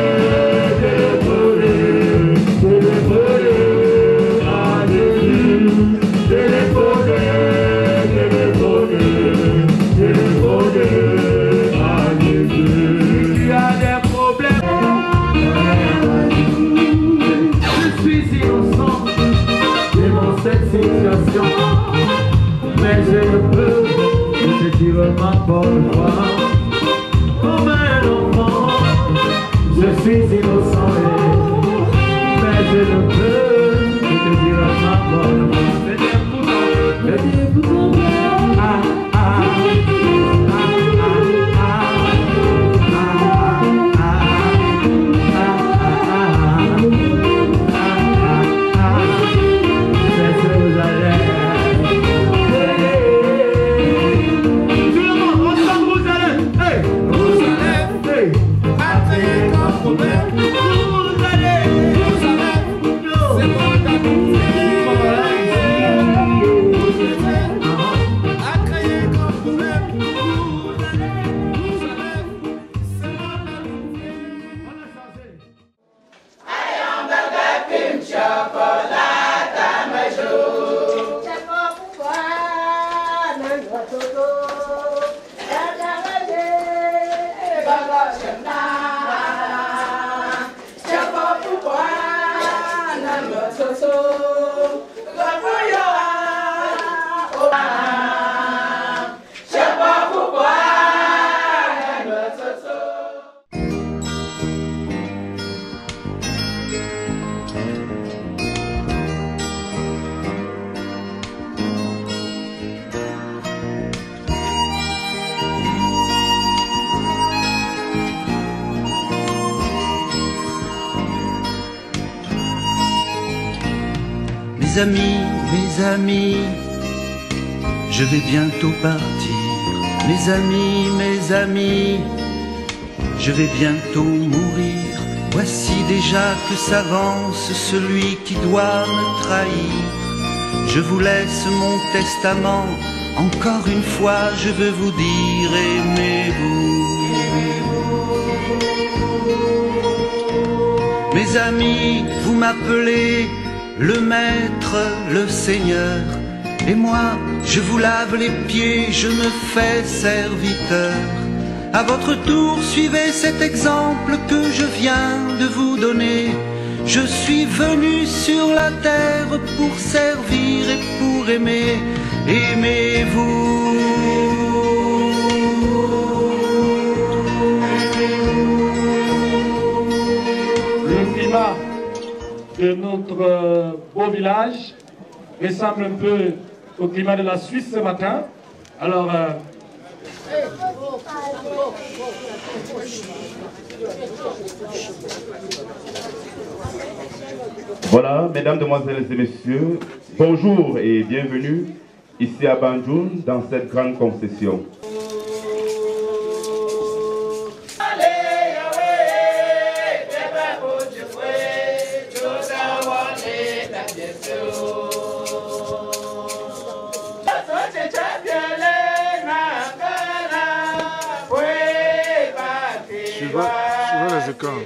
S18: Mais je ne peux que te dire ma bonne foi. Comme un enfant, je suis innocent. Mais je ne peux que te dire ma bonne foi. C'est pour toi. Ah, ah,
S19: Mes amis, je vais bientôt partir. Mes amis, je vais bientôt mourir. Voici déjà que s'avance celui qui doit me trahir. Je vous laisse mon testament, encore une fois je veux vous dire, aimez-vous. Mes amis, vous m'appelez le maître, le seigneur, et moi, je vous lave les pieds, je me fais serviteur. À votre tour, suivez cet exemple que je viens de vous donner. Je suis venu sur la terre pour servir et pour aimer. Aimez-vous.
S20: Le climat de notre beau village ressemble un peu au climat de la Suisse ce matin. Alors,
S21: voilà, mesdames, demoiselles et messieurs, bonjour et bienvenue ici à Banjul dans cette grande concession.
S22: Suivez les écarts.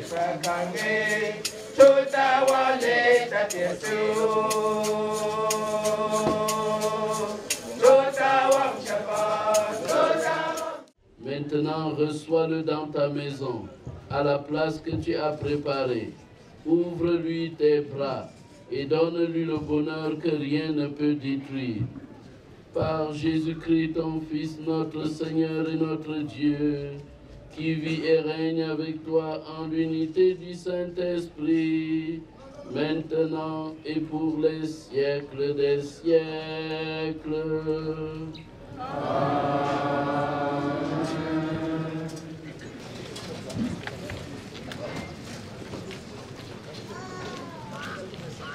S16: Maintenant, reçois-le dans ta maison, à la place que tu as préparée. Ouvre-lui tes bras et donne-lui le bonheur que rien ne peut détruire. Par Jésus-Christ, ton Fils, notre Seigneur et notre Dieu, qui vit et règne avec toi en l'unité du Saint-Esprit, maintenant et pour les siècles des siècles. Amen.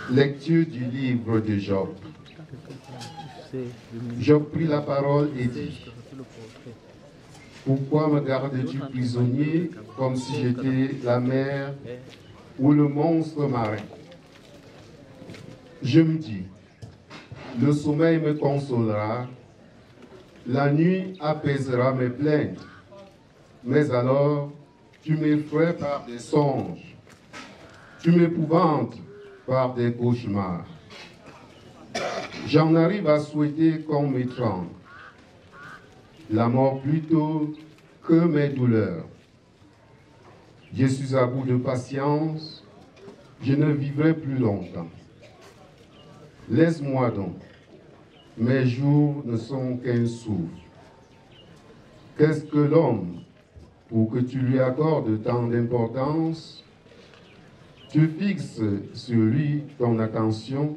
S23: Lecture du livre de Job. Job prit la parole et dit: pourquoi me gardes-tu prisonnier comme si j'étais la mer ou le monstre marin? Je me dis, le sommeil me consolera, la nuit apaisera mes plaintes. Mais alors, tu m'effraies par des songes, tu m'épouvantes par des cauchemars. J'en arrive à souhaiter qu'on m'étrangle, la mort plutôt que mes douleurs. Je suis à bout de patience, je ne vivrai plus longtemps. Laisse-moi donc, mes jours ne sont qu'un souffle. Qu'est-ce que l'homme pour que tu lui accordes tant d'importance? Tu fixes sur lui ton attention,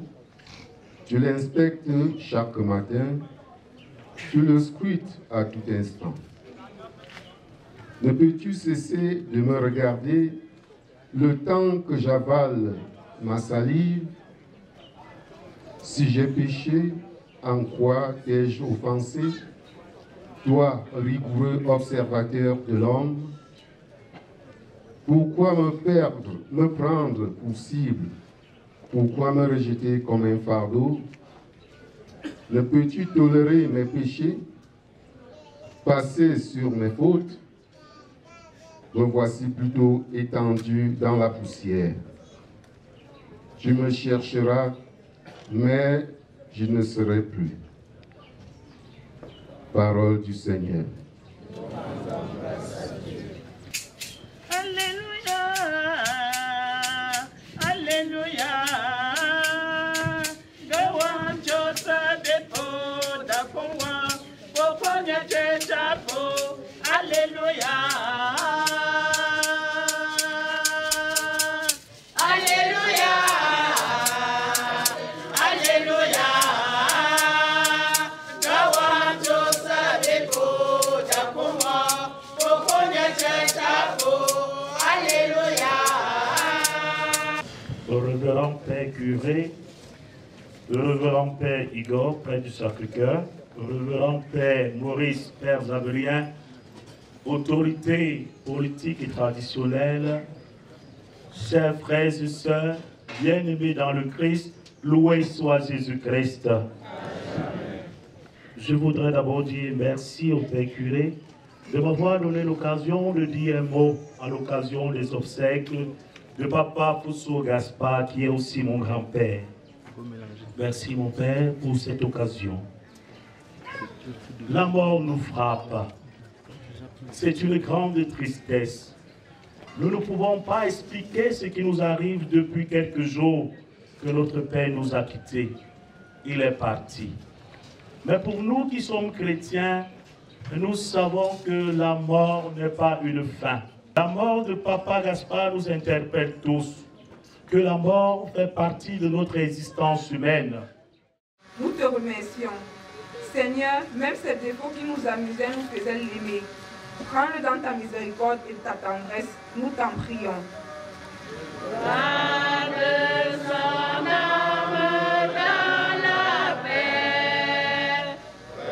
S23: tu l'inspectes chaque matin, tu le scrutes à tout instant. Ne peux-tu cesser de me regarder le temps que j'avale ma salive? Si j'ai péché, en quoi t'ai-je offensé? Toi, rigoureux observateur de l'homme, pourquoi me prendre pour cible? Pourquoi me rejeter comme un fardeau? Ne peux-tu tolérer mes péchés, passer sur mes fautes? Me voici plutôt étendu dans la poussière. Tu me chercheras, mais je ne serai plus. Parole du Seigneur.
S9: Alléluia, Alléluia. Gawan Jota depo da pongwa, pokonya chapo. Alléluia, Alléluia, Alléluia. Gawan Jota depo da pongwa, pokonya chapo. Alléluia.
S15: Le révérend Père curé, le révérend Père Igor, Père du Sacré-Cœur, le révérend Père Maurice, Père Zabrien, autorités politiques et traditionnelles, chers frères et sœurs, bien-aimés dans le Christ, loué soit Jésus-Christ. Je voudrais d'abord dire merci au Père curé de m'avoir donné l'occasion de dire un mot à l'occasion des obsèques de Papa Fosso Gaspard, qui est aussi mon grand-père. Merci mon Père pour cette occasion. La mort nous frappe. C'est une grande tristesse. Nous ne pouvons pas expliquer ce qui nous arrive depuis quelques jours que notre Père nous a quittés. Il est parti. Mais pour nous qui sommes chrétiens, nous savons que la mort n'est pas une fin. La mort de Papa Gaspard nous interpelle tous, que la mort fait partie de notre existence humaine.
S11: Nous te remercions. Seigneur, même ces défauts qui nous amusaient nous faisaient l'aimer. Prends-le dans ta miséricorde et ta tendresse, nous t'en prions.
S9: Garde son âme dans la paix,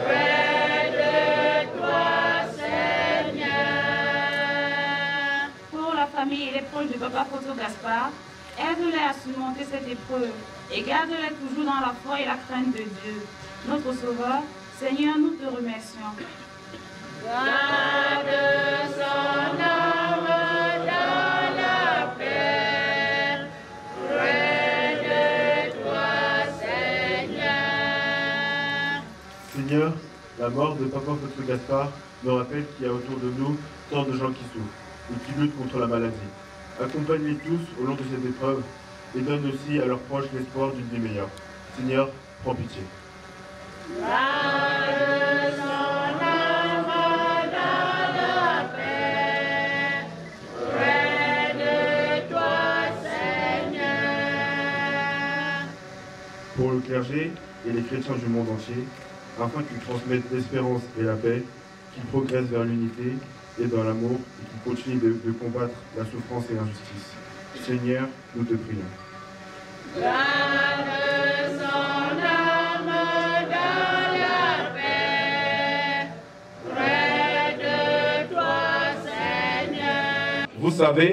S9: près de toi, Seigneur.
S4: Pour la famille et les proches de Papa Fosso Gaspard, aide-les à surmonter cette épreuve et garde-les toujours dans la foi et la crainte de Dieu. Notre Sauveur, Seigneur, nous te remercions.
S9: Garde son âme dans la paix, près de toi, Seigneur.
S5: Seigneur, la mort de Papa Fosso Gaspard me rappelle qu'il y a autour de nous tant de gens qui souffrent et qui luttent contre la maladie. Accompagne-les tous au long de cette épreuve et donne aussi à leurs proches l'espoir d'une vie meilleure. Seigneur, prends pitié.
S9: Garde son âme dans la paix, près de toi, Seigneur.
S5: Pour le clergé et les chrétiens du monde entier, afin qu'ils transmettent l'espérance et la paix, qu'ils progressent vers l'unité et dans l'amour et qu'ils continuent de combattre la souffrance et l'injustice. Seigneur, nous te prions.
S9: Garde son âme dans la paix, près de toi, Seigneur.
S21: Vous savez,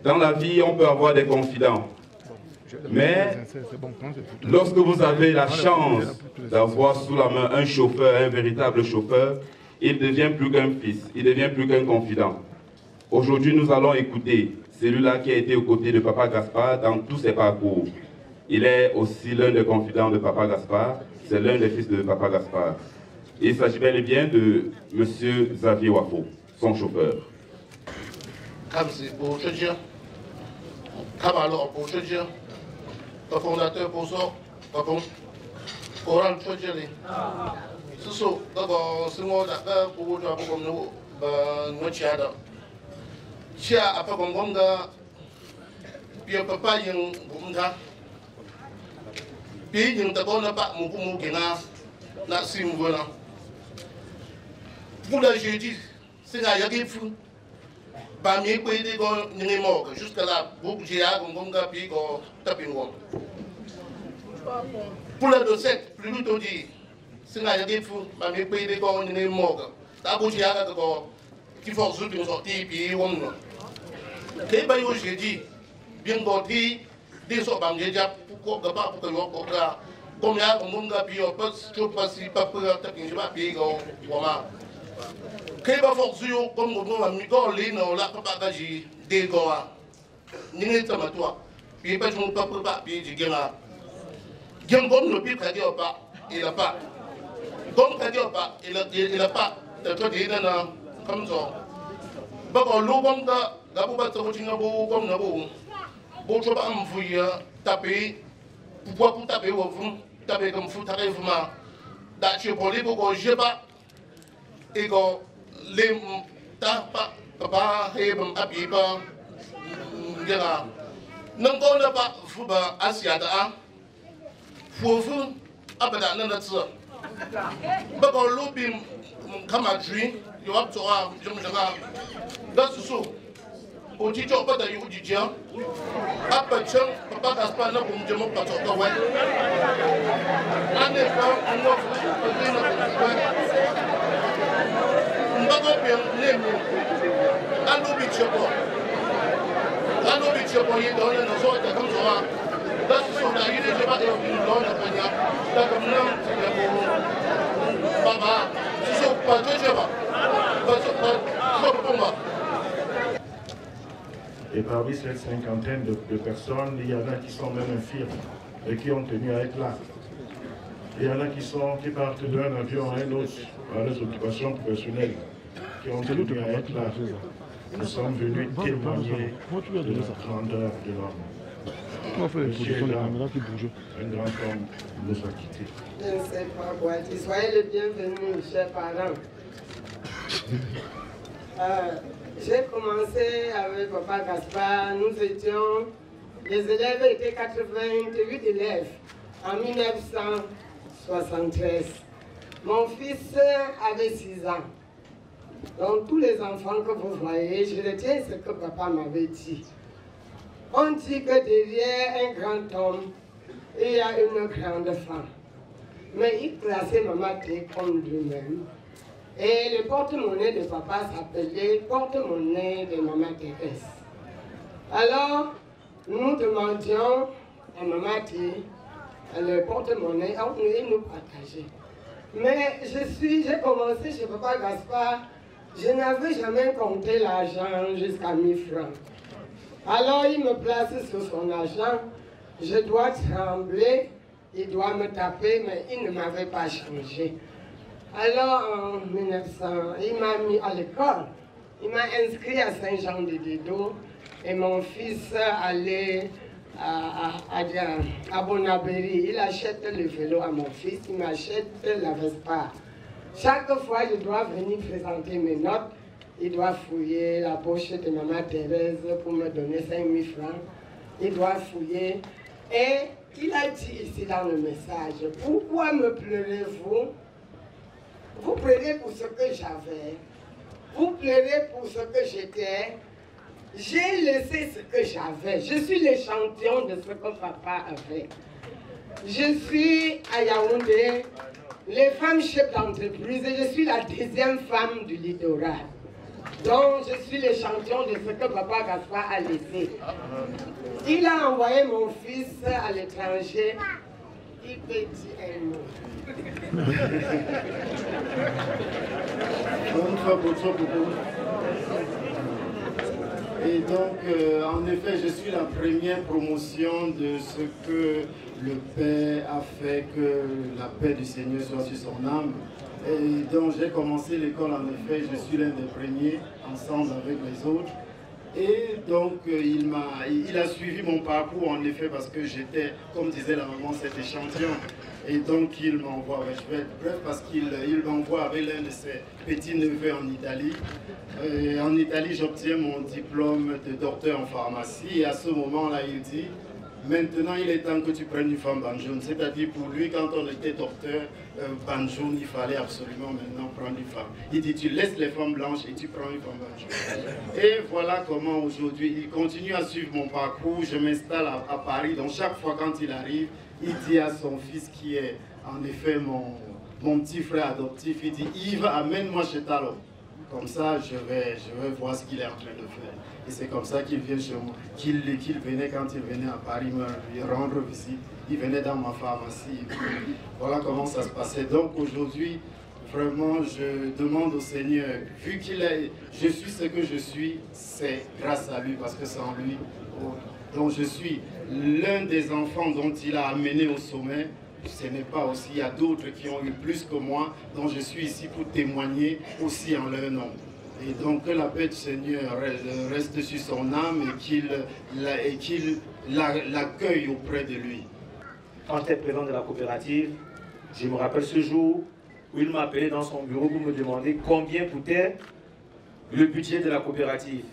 S21: dans la vie, on peut avoir des confidents. Mais lorsque vous avez la chance d'avoir sous la main un chauffeur, un véritable chauffeur, il devient plus qu'un fils, il devient plus qu'un confident. Aujourd'hui, nous allons écouter celui-là qui a été aux côtés de Papa Gaspard dans tous ses parcours. Il est aussi l'un des confidents de Papa Gaspard, c'est l'un des fils de Papa Gaspard. Il s'agit bel et bien de M. Xavier Wafo, son chauffeur.
S6: Le fondateur pour ça, Coran Chojeli. C'est ça, d'abord, c'est moi d'accord pour vous avoir comme nous, nous tiens. Tiens, après comme on a, puis papa y a un puis il y a un d'accord n'a pas mon poumon qui n'a si voilà. Pour le jeudi, c'est là il y a des fous. Pas mieux que des gars n'y mort jusqu'à là, beaucoup j'ai à comme puis qu'on tape une voix. Pour le dossier, plus vite dit, c'est là il y a des fous. Pas mieux que des gars n'y mort. D'abord j'ai à qui force de sortir puis on. Les baillots jeudi, bien gâté, des sortes de déjà pour que pas pour que l'on comprenne. Comme il y a un monde qui a pas si pas pour taper je vais payer comme moi. Quand va forcer comme on a mis dans les non là pas gager des gars. Ni ne t'as toi. Puis pas je ne pas payer du gars. Gars comme le pire qu'il a pas, il a pas. Comme tu dis pas, il n'a pas de toi dit comme ça. Bakon l'eau comme ça, la boue batte au tinabo comme nabo. Bon, je vais me fouiller, taper, pour taper au fond, taper comme fou, taper vraiment. D'acheter pour les beaucoup, je pas. Et quand les tapas, papa, et bon, appui pas, dira. Non, qu'on n'a pas, faut pas, asiata, faut vous, abada, non, ça. Bakon l'eau bim, comme à jouer, il y a tout à je me dirai. Dans ce saut, au dit pas d'ailleurs au dit après tiens, papa Gaspard n'a pas me dire pas toi ouais. En effet, on va faire bien il dans le nord comme ça. Dans ce saut, il est pas dans la pania. Dans comme non, c'est papa, tu sais pas tu vois.
S15: Et parmi cette cinquantaine de personnes, il y en a qui sont même infirmes et qui ont tenu à être là. Il y en a qui partent d'un avion à un autre, à leurs occupations professionnelles, qui ont tenu à être là. Nous sommes venus témoigner de la grandeur de l'homme. Un grand homme nous a quittés.
S7: Je ne sais pas quoi dire. Soyez les bienvenus, chers parents. J'ai commencé avec papa Gaspard, nous étions, les élèves étaient 88 élèves en 1973. Mon fils avait 6 ans. Donc tous les enfants que vous voyez, je retiens ce que papa m'avait dit. On dit que derrière un grand homme, il y a une grande femme. Mais il classait Maman T comme lui-même. Et le porte-monnaie de papa s'appelait porte-monnaie de Maman Thérèse. Alors, nous demandions à Maman T le porte-monnaie, il nous partageait. Mais j'ai commencé chez papa Gaspard, je n'avais jamais compté l'argent jusqu'à 1000 francs. Alors, il me place sur son argent, je dois trembler, il doit me taper, mais il ne m'avait pas changé. Alors en 1900, il m'a mis à l'école. Il m'a inscrit à Saint-Jean-de-Dédo et mon fils allait à Bonabéry. Il achète le vélo à mon fils, il m'achète la Vespa. Chaque fois, je dois venir présenter mes notes. Il doit fouiller la poche de Maman Thérèse pour me donner 5000 francs. Il doit fouiller. Et il a dit ici dans le message, pourquoi me pleurez-vous? Vous pleurez pour ce que j'avais. Vous pleurez pour ce que j'étais. J'ai laissé ce que j'avais. Je suis l'échantillon de ce que papa avait. Je suis à Yaoundé, les femmes chefs d'entreprise, et je suis la 2e femme du littoral. Donc, je suis l'échantillon de ce que papa Gaspard a laissé. Il a envoyé mon fils à l'étranger. Il peut dire un mot.
S12: Et donc, en effet, je suis la première promotion de ce que le Père a fait, que la paix du Seigneur soit sur son âme. Et donc, j'ai commencé l'école, en effet, je suis l'un des premiers, ensemble avec les autres. Et donc, il a suivi mon parcours, en effet, parce que j'étais, comme disait la maman, cet échantillon. Et donc, il m'envoie, je vais être bref, parce qu'il m'envoie avec l'un de ses petits-neveux en Italie. Et en Italie, j'obtiens mon diplôme de docteur en pharmacie. Et à ce moment-là, il dit, maintenant, il est temps que tu prennes une femme banjoune. C'est-à-dire, pour lui, quand on était docteur banjoune, il fallait absolument maintenant prendre une femme. Il dit, tu laisses les femmes blanches et tu prends une femme banjoune. Et voilà comment aujourd'hui, il continue à suivre mon parcours. Je m'installe à Paris. Donc, chaque fois quand il arrive, il dit à son fils qui est en effet mon petit frère adoptif, il dit, Yves, amène-moi chez Talon. Comme ça, je vais voir ce qu'il est en train de faire. Et c'est comme ça qu'il vient chez moi. Qu'il venait, quand il venait à Paris me rendre visite, il venait dans ma pharmacie. Voilà comment ça se passait. Donc aujourd'hui, vraiment, je demande au Seigneur, vu je suis ce que je suis, c'est grâce à lui, parce que sans lui, donc je suis l'un des enfants dont il a amené au sommet. ce n'est pas aussi, il y a d'autres qui ont eu plus que moi, donc je suis ici pour témoigner aussi en leur nom. Et donc que la paix du Seigneur reste sur son âme et qu'il l'accueille auprès de lui.
S1: Quand j'étais président de la coopérative, je me rappelle ce jour où il m'a appelé dans son bureau pour me demander combien coûtait le budget de la coopérative.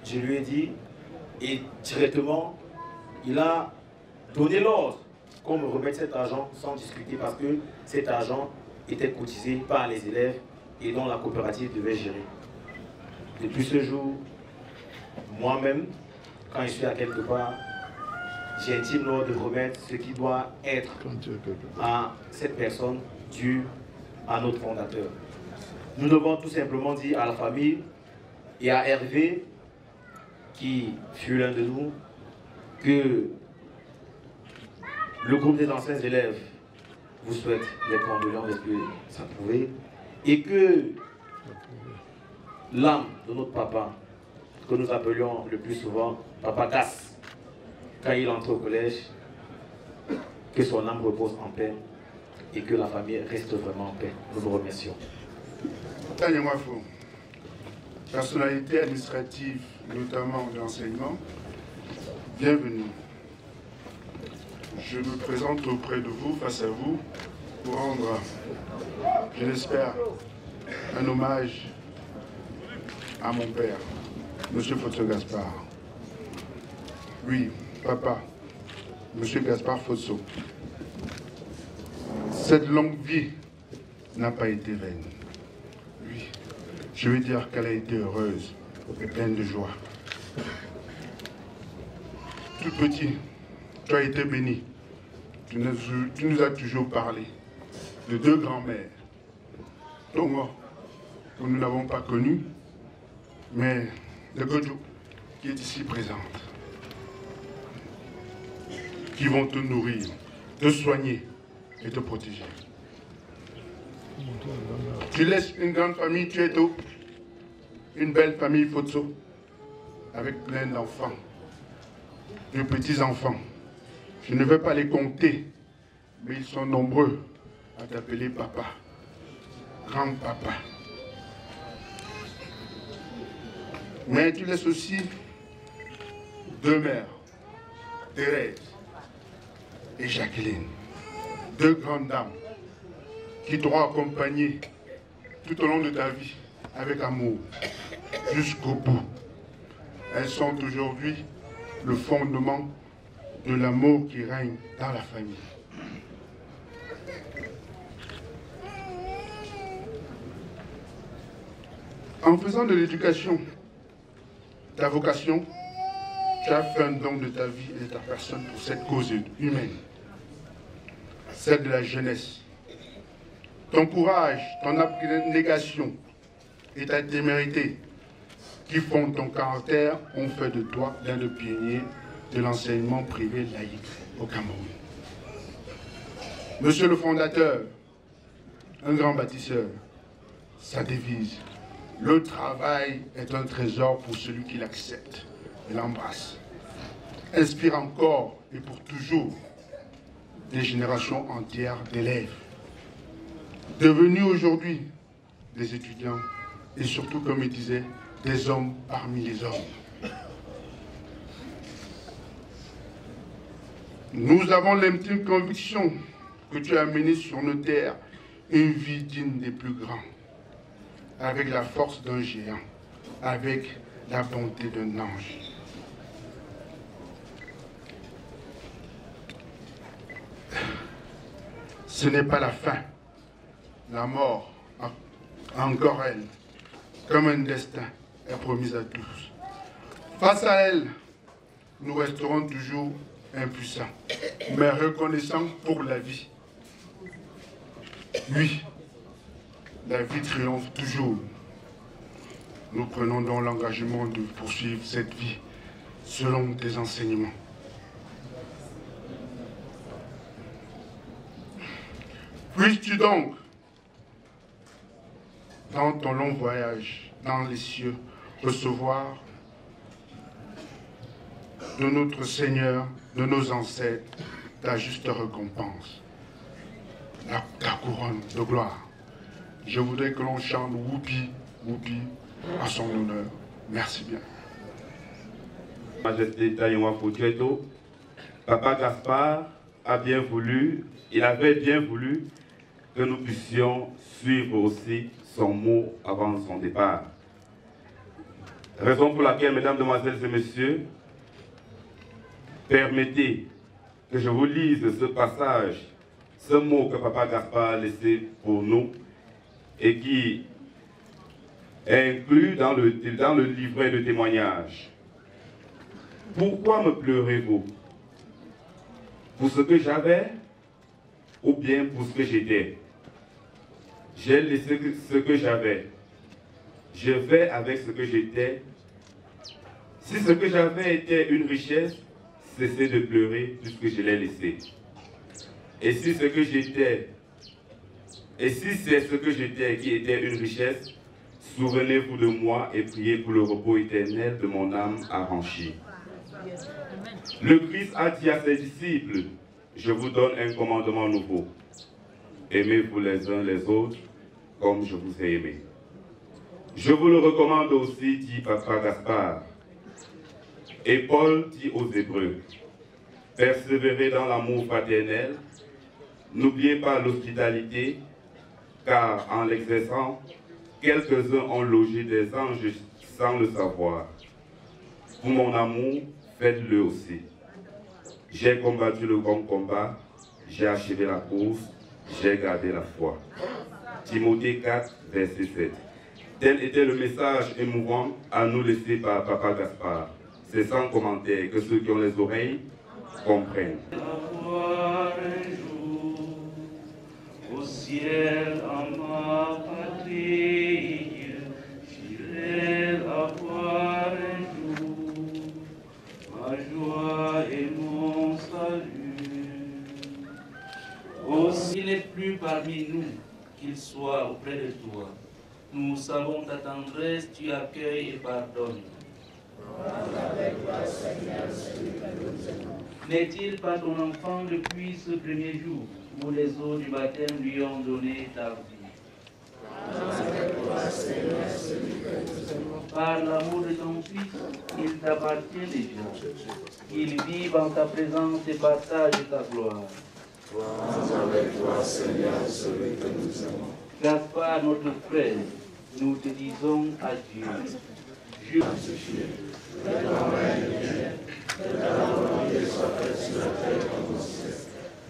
S1: Je lui ai dit, et directement, il a donné l'ordre qu'on me remette cet argent sans discuter parce que cet argent était cotisé par les élèves et dont la coopérative devait gérer. Depuis ce jour, moi-même, quand je suis à quelque part, j'intime l'ordre de remettre ce qui doit être à cette personne due à notre fondateur. Nous devons tout simplement dire à la famille et à Hervé, qui fut l'un de nous, que le groupe des anciens élèves vous souhaite les condoléances de ce que ça pouvait, et que l'âme de notre papa, que nous appelions le plus souvent Papa Gas, quand il entre au collège, que son âme repose en paix et que la famille reste vraiment en paix. Nous vous remercions.
S23: Personnalité administrative, notamment de l'enseignement, bienvenue. Je me présente auprès de vous, face à vous, pour rendre, je l'espère, un hommage à mon père, M. Fotso Gaspard. Oui, papa, M. Gaspard Fotso. Cette longue vie n'a pas été vaine. Oui, je veux dire qu'elle a été heureuse et pleine de joie. Tout petit, tu as été béni. Tu nous as toujours parlé de deux grands-mères. Tongo, que nous n'avons pas connu, mais de Godjo, qui est ici présente, qui vont te nourrir, te soigner et te protéger. Tu laisses une grande famille, tu es d'eau, une belle famille Fotso, avec plein d'enfants, de petits-enfants. Je ne vais pas les compter, mais ils sont nombreux à t'appeler papa, grand-papa. Mais tu laisses aussi deux mères, Thérèse et Jacqueline, deux grandes dames qui t'auront accompagné tout au long de ta vie avec amour, jusqu'au bout. Elles sont aujourd'hui le fondement de l'amour qui règne dans la famille. En faisant de l'éducation ta vocation, tu as fait un don de ta vie et de ta personne pour cette cause humaine, celle de la jeunesse. Ton courage, ton abnégation et ta témérité qui font ton caractère ont fait de toi l'un des pionniers de l'enseignement privé laïque au Cameroun. Monsieur le fondateur, un grand bâtisseur, sa devise, le travail est un trésor pour celui qui l'accepte et l'embrasse, inspire encore et pour toujours des générations entières d'élèves, devenus aujourd'hui des étudiants et surtout, comme il disait, des hommes parmi les hommes. Nous avons l'intime conviction que tu as mené sur nos terres une vie digne des plus grands, avec la force d'un géant, avec la bonté d'un ange. Ce n'est pas la fin. La mort, encore elle, comme un destin, est promise à tous. Face à elle, nous resterons toujours impuissants, mais reconnaissants pour la vie. Oui, la vie triomphe toujours. Nous prenons donc l'engagement de poursuivre cette vie selon tes enseignements. Puisses-tu donc, dans ton long voyage dans les cieux, recevoir de notre Seigneur, de nos ancêtres,
S8: ta juste récompense, ta couronne de gloire. Je voudrais que l'on chante Whoopi, Whoopi à son honneur. Merci bien.
S21: Majesté Taïwa Foutueto, Papa Gaspard a bien voulu, il avait bien voulu que nous puissions suivre aussi son mot avant son départ. Raison pour laquelle, mesdames, demoiselles et messieurs, permettez que je vous lise ce passage, ce mot que Papa Gaspard a laissé pour nous et qui est inclus dans le livret de témoignage. Pourquoi me pleurez-vous? Pour ce que j'avais ou bien pour ce que j'étais? J'ai laissé ce que j'avais. Je vais avec ce que j'étais. Si ce que j'avais était une richesse, cessez de pleurer puisque je l'ai laissé. Et si ce que j'étais, et si c'est ce que j'étais qui était une richesse, souvenez-vous de moi et priez pour le repos éternel de mon âme arrachée. Le Christ a dit à ses disciples, je vous donne un commandement nouveau. Aimez-vous les uns les autres comme je vous ai aimé. Je vous le recommande aussi, dit Papa Gaspard. Et Paul dit aux Hébreux, persévérez dans l'amour fraternel, n'oubliez pas l'hospitalité, car en l'exerçant, quelques-uns ont logé des anges sans le savoir. Pour mon amour, faites-le aussi. J'ai combattu le bon combat, j'ai achevé la course, j'ai gardé la foi. Timothée 4, verset 7. Tel était le message émouvant à nous laisser par Papa Gaspard. C'est sans commentaire que ceux qui ont les oreilles comprennent.
S13: Au ciel, en ma patrie, j'irai la voir un jour, ma joie et mon salut. Aussi n'est plus parmi nous, qu'il soit auprès de toi. Nous savons ta tendresse, tu accueilles et pardonnes. N'est-il pas ton enfant depuis ce premier jour où les eaux du baptême lui ont donné ta vie? Par l'amour de ton Fils, il t'appartient déjà. Il vit en ta présence et partage ta gloire.
S18: Avec toi, Seigneur, celui que nous aimons.
S13: Gaspard, notre frère, nous te disons adieu. Je...
S18: Que ton règne vienne, que ta volonté soit faite sur la terre comme au ciel.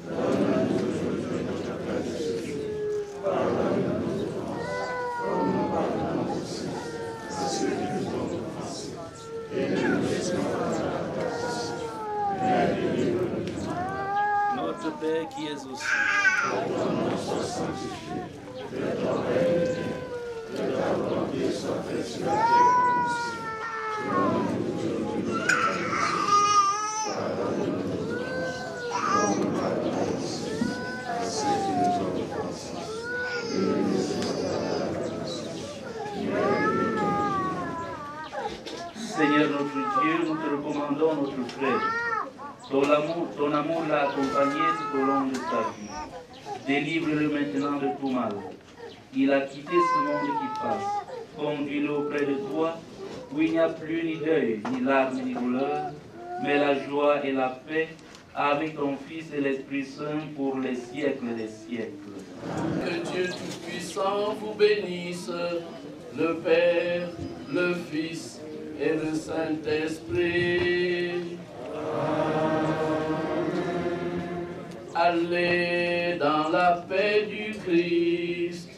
S18: Donne-nous aujourd'hui notre pain de ce jour. Pardonne-nous nos offenses, comme nous pardonnons aussi à ceux qui nous ont offensés. Et ne nous laisse pas dans la tentation, mais délivre-nous du mal.
S13: Notre Père qui es aux cieux,
S18: que ton nom soit sanctifié, que ton règne vienne, que ta volonté soit faite sur la terre comme au ciel. Donne-nous aujourd'hui notre pain de ce jour. Pardonne-nous nos offenses, comme nous pardonnons aussi à ceux qui nous ont offensés. Et ne nous laisse pas dans la tentation, mais délivre-nous du mal.
S13: Seigneur notre Dieu, nous te recommandons notre frère. Ton amour l'a accompagné tout au long de sa vie. Délivre-le maintenant de tout mal. Il a quitté ce monde qui passe. Conduis-le auprès de toi, où il n'y a plus ni deuil, ni larmes, ni douleur, mais la joie et la paix avec ton Fils et l'Esprit Saint pour les siècles des siècles.
S14: Que Dieu Tout-Puissant vous bénisse, le Père, le Fils et le Saint-Esprit. Allez dans la paix du Christ.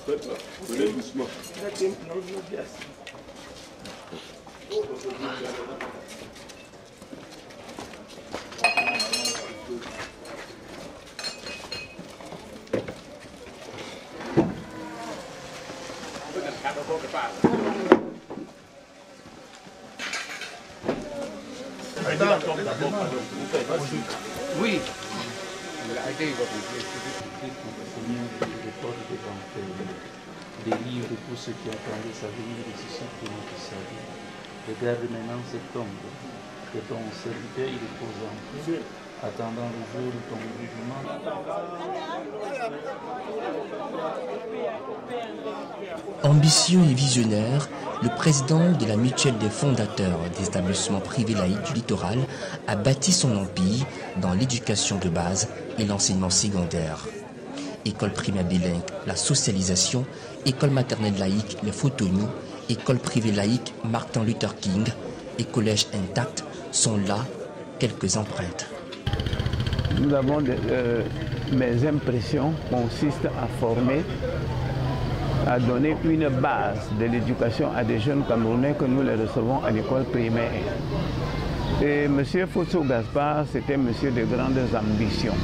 S5: Venez doucement.
S2: Oui.
S13: Délivre tous ceux qui attendent sa venue et suscite notre salut. Regarde maintenant cet homme que ton serviteur il repose en paix, attendant le jour de ton jugement.
S3: Ambitieux et visionnaire, le président de la mutuelle des fondateurs des établissements privés laïcs du littoral a bâti son empire dans l'éducation de base et l'enseignement secondaire. École primaire bilingue, la socialisation, école maternelle laïque, les Photonou, école privée laïque Martin Luther King et collège intact sont là quelques empreintes.
S2: Nous avons mes impressions consistent à former, à donner une base de l'éducation à des jeunes Camerounais que nous les recevons à l'école primaire. Et M. Fosso Gaspard, c'était monsieur de grandes ambitions.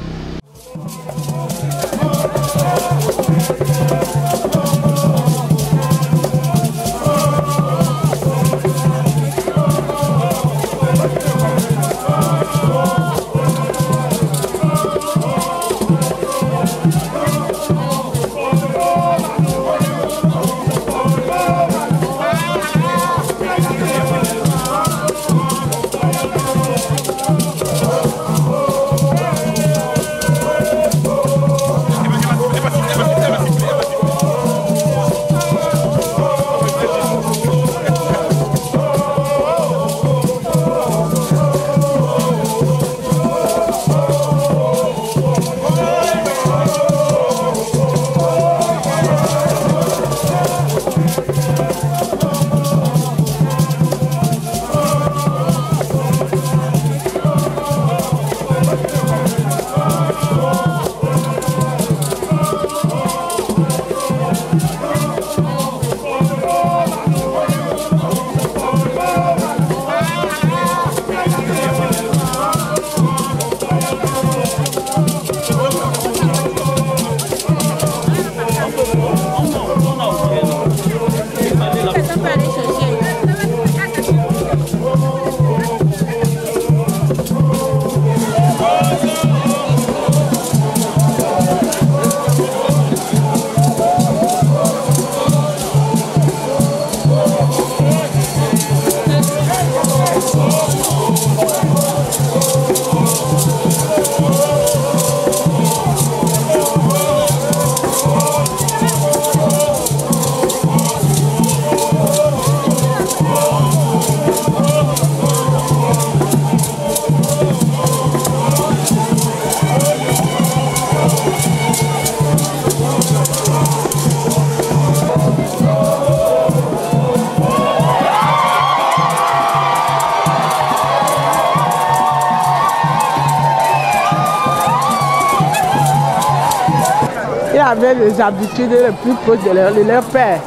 S7: Avaient les habitudes les plus proches de leur père.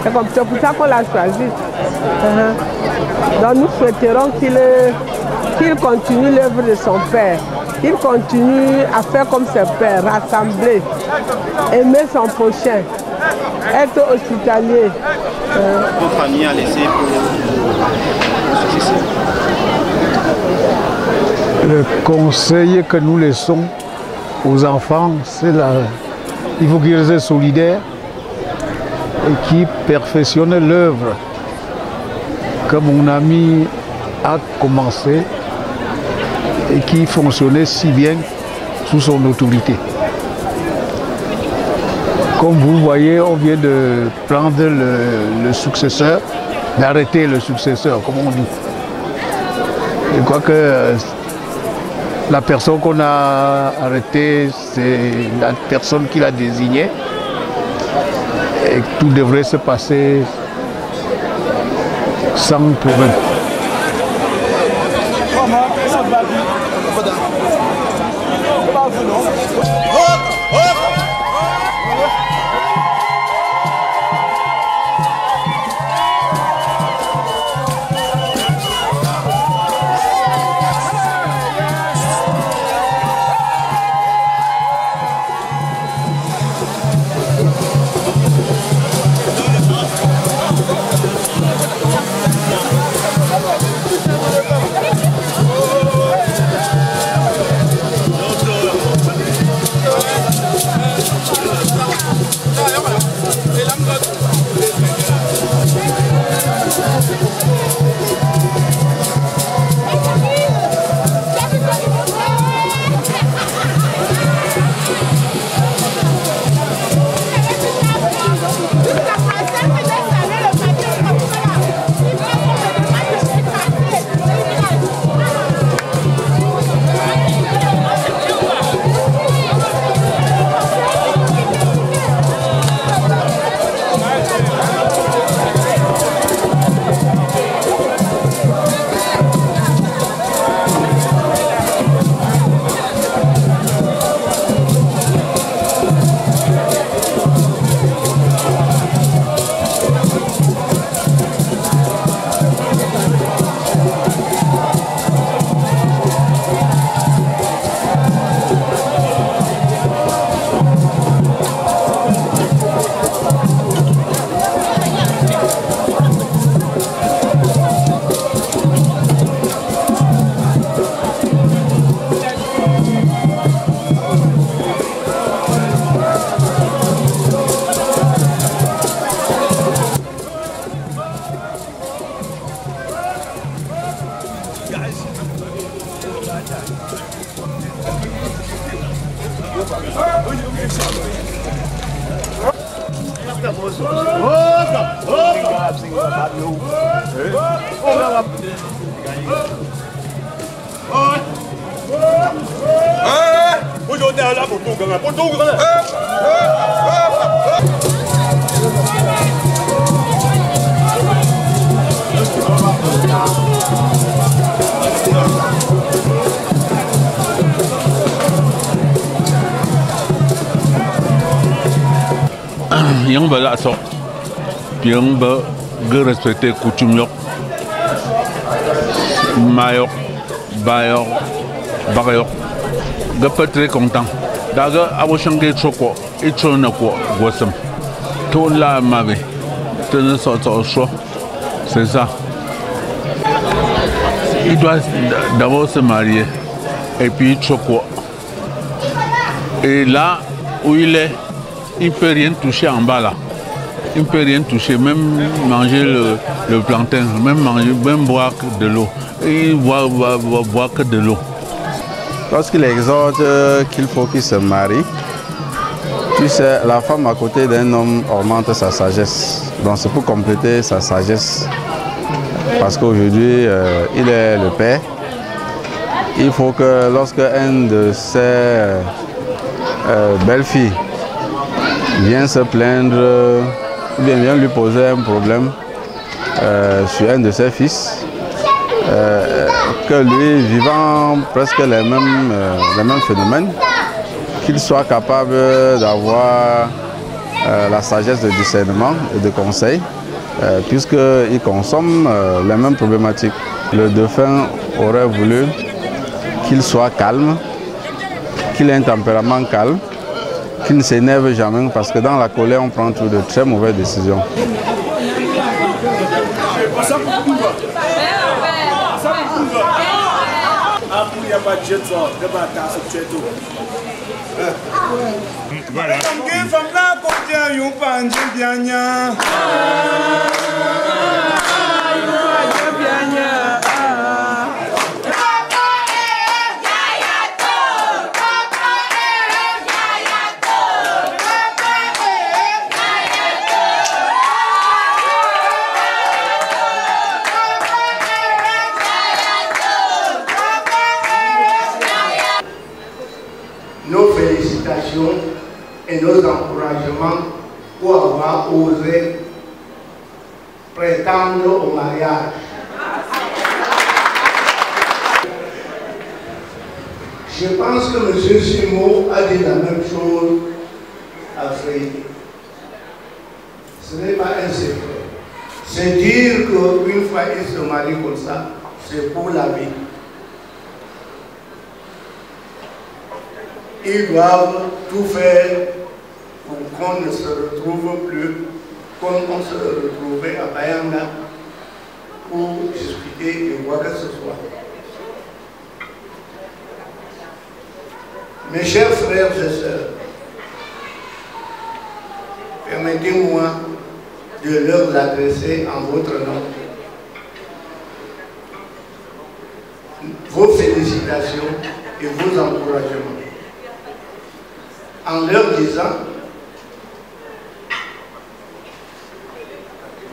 S7: C'est pour ça qu'on l'a choisi. Donc nous souhaiterons qu'il continue l'œuvre de son père, qu'il continue à faire comme ses pères, rassembler, aimer son prochain, être hospitalier.
S17: Votre famille a laissé pour
S22: le conseil que nous laissons aux enfants, c'est il faut qu'ils restent solidaires et qu'ils perfectionnent l'œuvre que mon ami a commencé et qui fonctionnait si bien sous son autorité. Comme vous voyez, on vient de prendre le successeur, d'arrêter le successeur, comme on dit. Je crois que la personne qu'on a arrêtée, c'est la personne qui l'a désignée. Et tout devrait se passer sans problème.
S10: Yang balak sok, yang respecter coutume yok, mayok, bayok, bagayok, gapa très content. Daga abo change choko, ichona ko gosam. Tout la mabe, tenir sortir choix, c'est ça. Il doit d'abord se marier et puis choko. Et là où il est, il ne peut rien toucher en bas là. Il ne peut rien toucher, même manger le plantain, même boire de l'eau. Il ne boire que de l'eau.
S19: Lorsqu'il exhorte qu'il faut qu'il se marie, tu sais, la femme à côté d'un homme augmente sa sagesse. Donc c'est pour compléter sa sagesse. Parce qu'aujourd'hui, il est le père. Il faut que lorsque un de ses belles-filles vient se plaindre, ou bien vient lui poser un problème sur un de ses fils, que lui, vivant presque les mêmes phénomènes, qu'il soit capable d'avoir la sagesse de discernement et de conseil, puisqu'il consomme les mêmes problématiques. Le défunt aurait voulu qu'il soit calme, qu'il ait un tempérament calme, qu'il ne s'énerve jamais, parce que dans la colère, on prend toujours de très mauvaises décisions.
S20: Nos félicitations et nos encouragements pour avoir osé prétendre au mariage. Je pense que M. Simo a dit la même chose à Frédéric. Ce n'est pas un secret. C'est dire qu'une fois il se marie comme ça, c'est pour la vie. Ils doivent tout faire pour qu'on ne se retrouve plus comme on se retrouvait à Bayanga pour discuter et voir que ce soit. Mes chers frères et sœurs, permettez-moi de leur adresser en votre nom vos félicitations et vos encouragements, en leur disant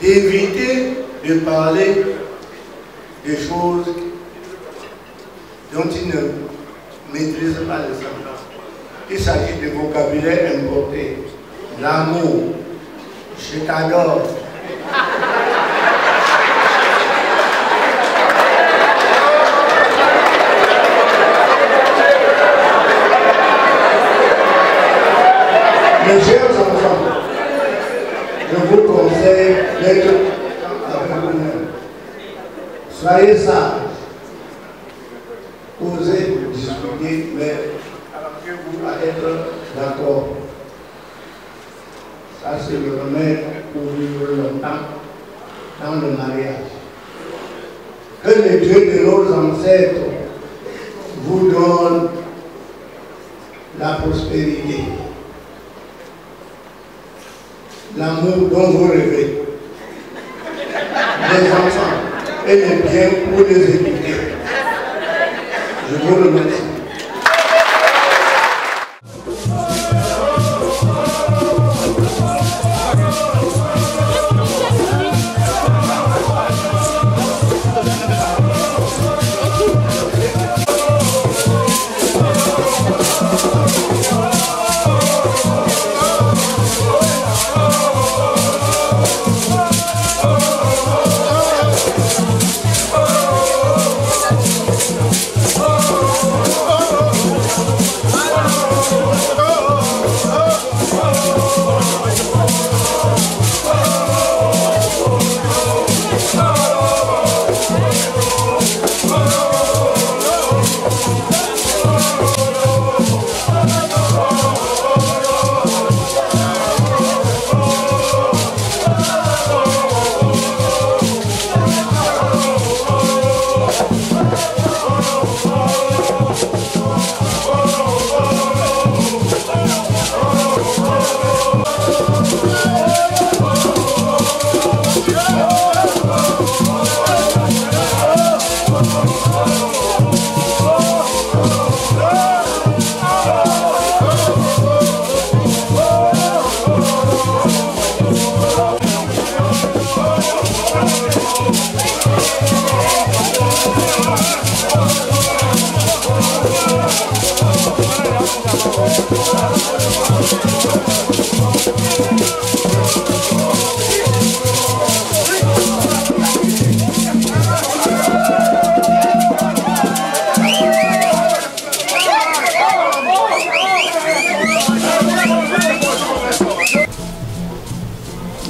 S20: d'éviter de parler des choses dont ils ne maîtrisent pas le sens. Il s'agit de vocabulaire importé. L'amour, je t'adore. Mes chers enfants, je vous conseille d'être avec vous-même. Soyez sages, osez discuter, mais arrangez-vous à être d'accord. Ça, c'est le remède pour vivre longtemps dans le mariage. Que le Dieu de nos ancêtres vous donne la prospérité, l'amour dont vous rêvez, les enfants et les biens pour les éduquer. Je vous remercie.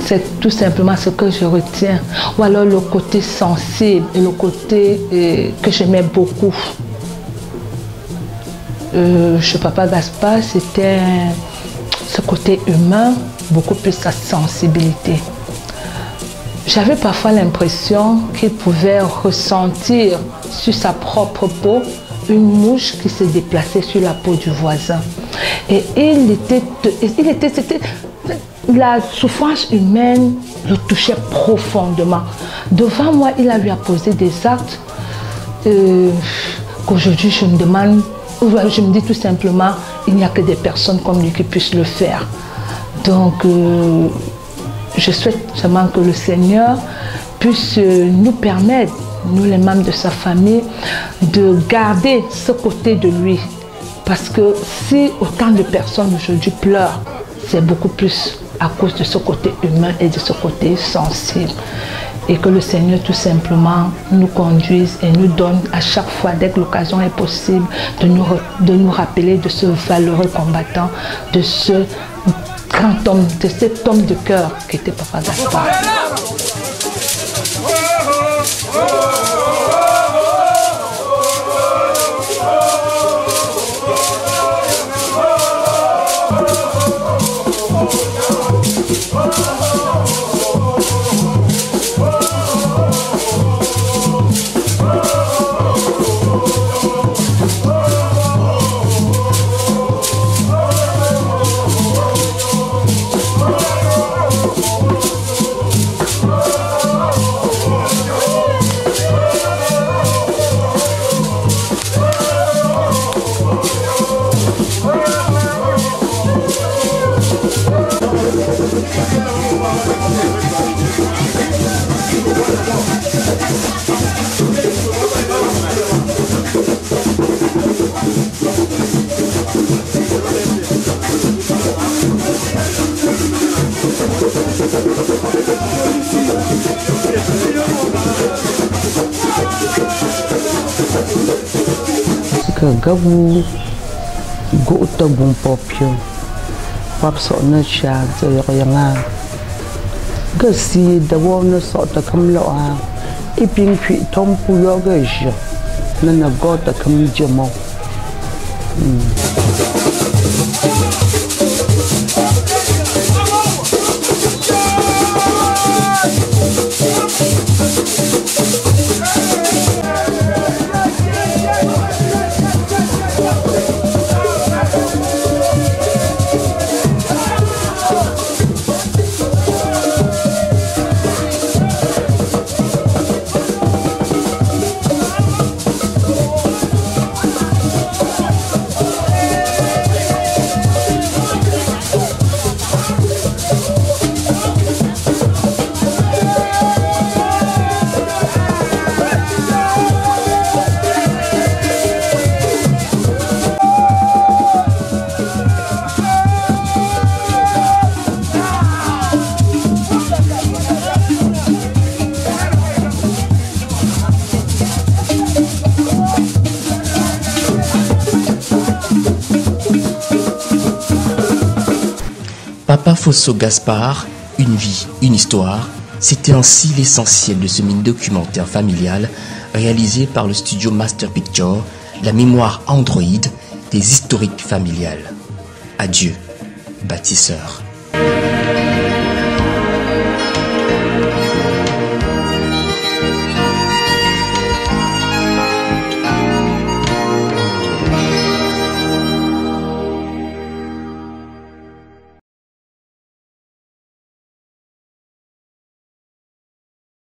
S4: C'est tout simplement ce que je retiens. Ou alors le côté sensible et le côté que j'aimais beaucoup. Chez Papa Gaspard, c'était ce côté humain, beaucoup plus sa sensibilité. J'avais parfois l'impression qu'il pouvait ressentir sur sa propre peau une mouche qui se déplaçait sur la peau du voisin. Et la souffrance humaine le touchait profondément. Devant moi, il a lui posé des actes qu'aujourd'hui je me demande, je me dis tout simplement, il n'y a que des personnes comme lui qui puissent le faire. Donc, je souhaite seulement que le Seigneur puisse nous permettre, nous les membres de sa famille, de garder ce côté de lui. Parce que si autant de personnes aujourd'hui pleurent, c'est beaucoup plus à cause de ce côté humain et de ce côté sensible. Et que le Seigneur tout simplement nous conduise et nous donne à chaque fois, dès que l'occasion est possible, de nous rappeler de ce valeureux combattant, de ce grand homme, de cet homme de cœur qui était Papa Gaspard.
S11: Gabu go to bum popio pap so na cha zo yanga gasi da wo na so ta kam lo a iping phi tom pu yo ga je na go ta kam je mo
S3: Papa Fosso Gaspard, une vie, une histoire, c'était ainsi l'essentiel de ce mini-documentaire familial réalisé par le studio Master Picture, la mémoire Android des historiques familiales. Adieu, bâtisseurs.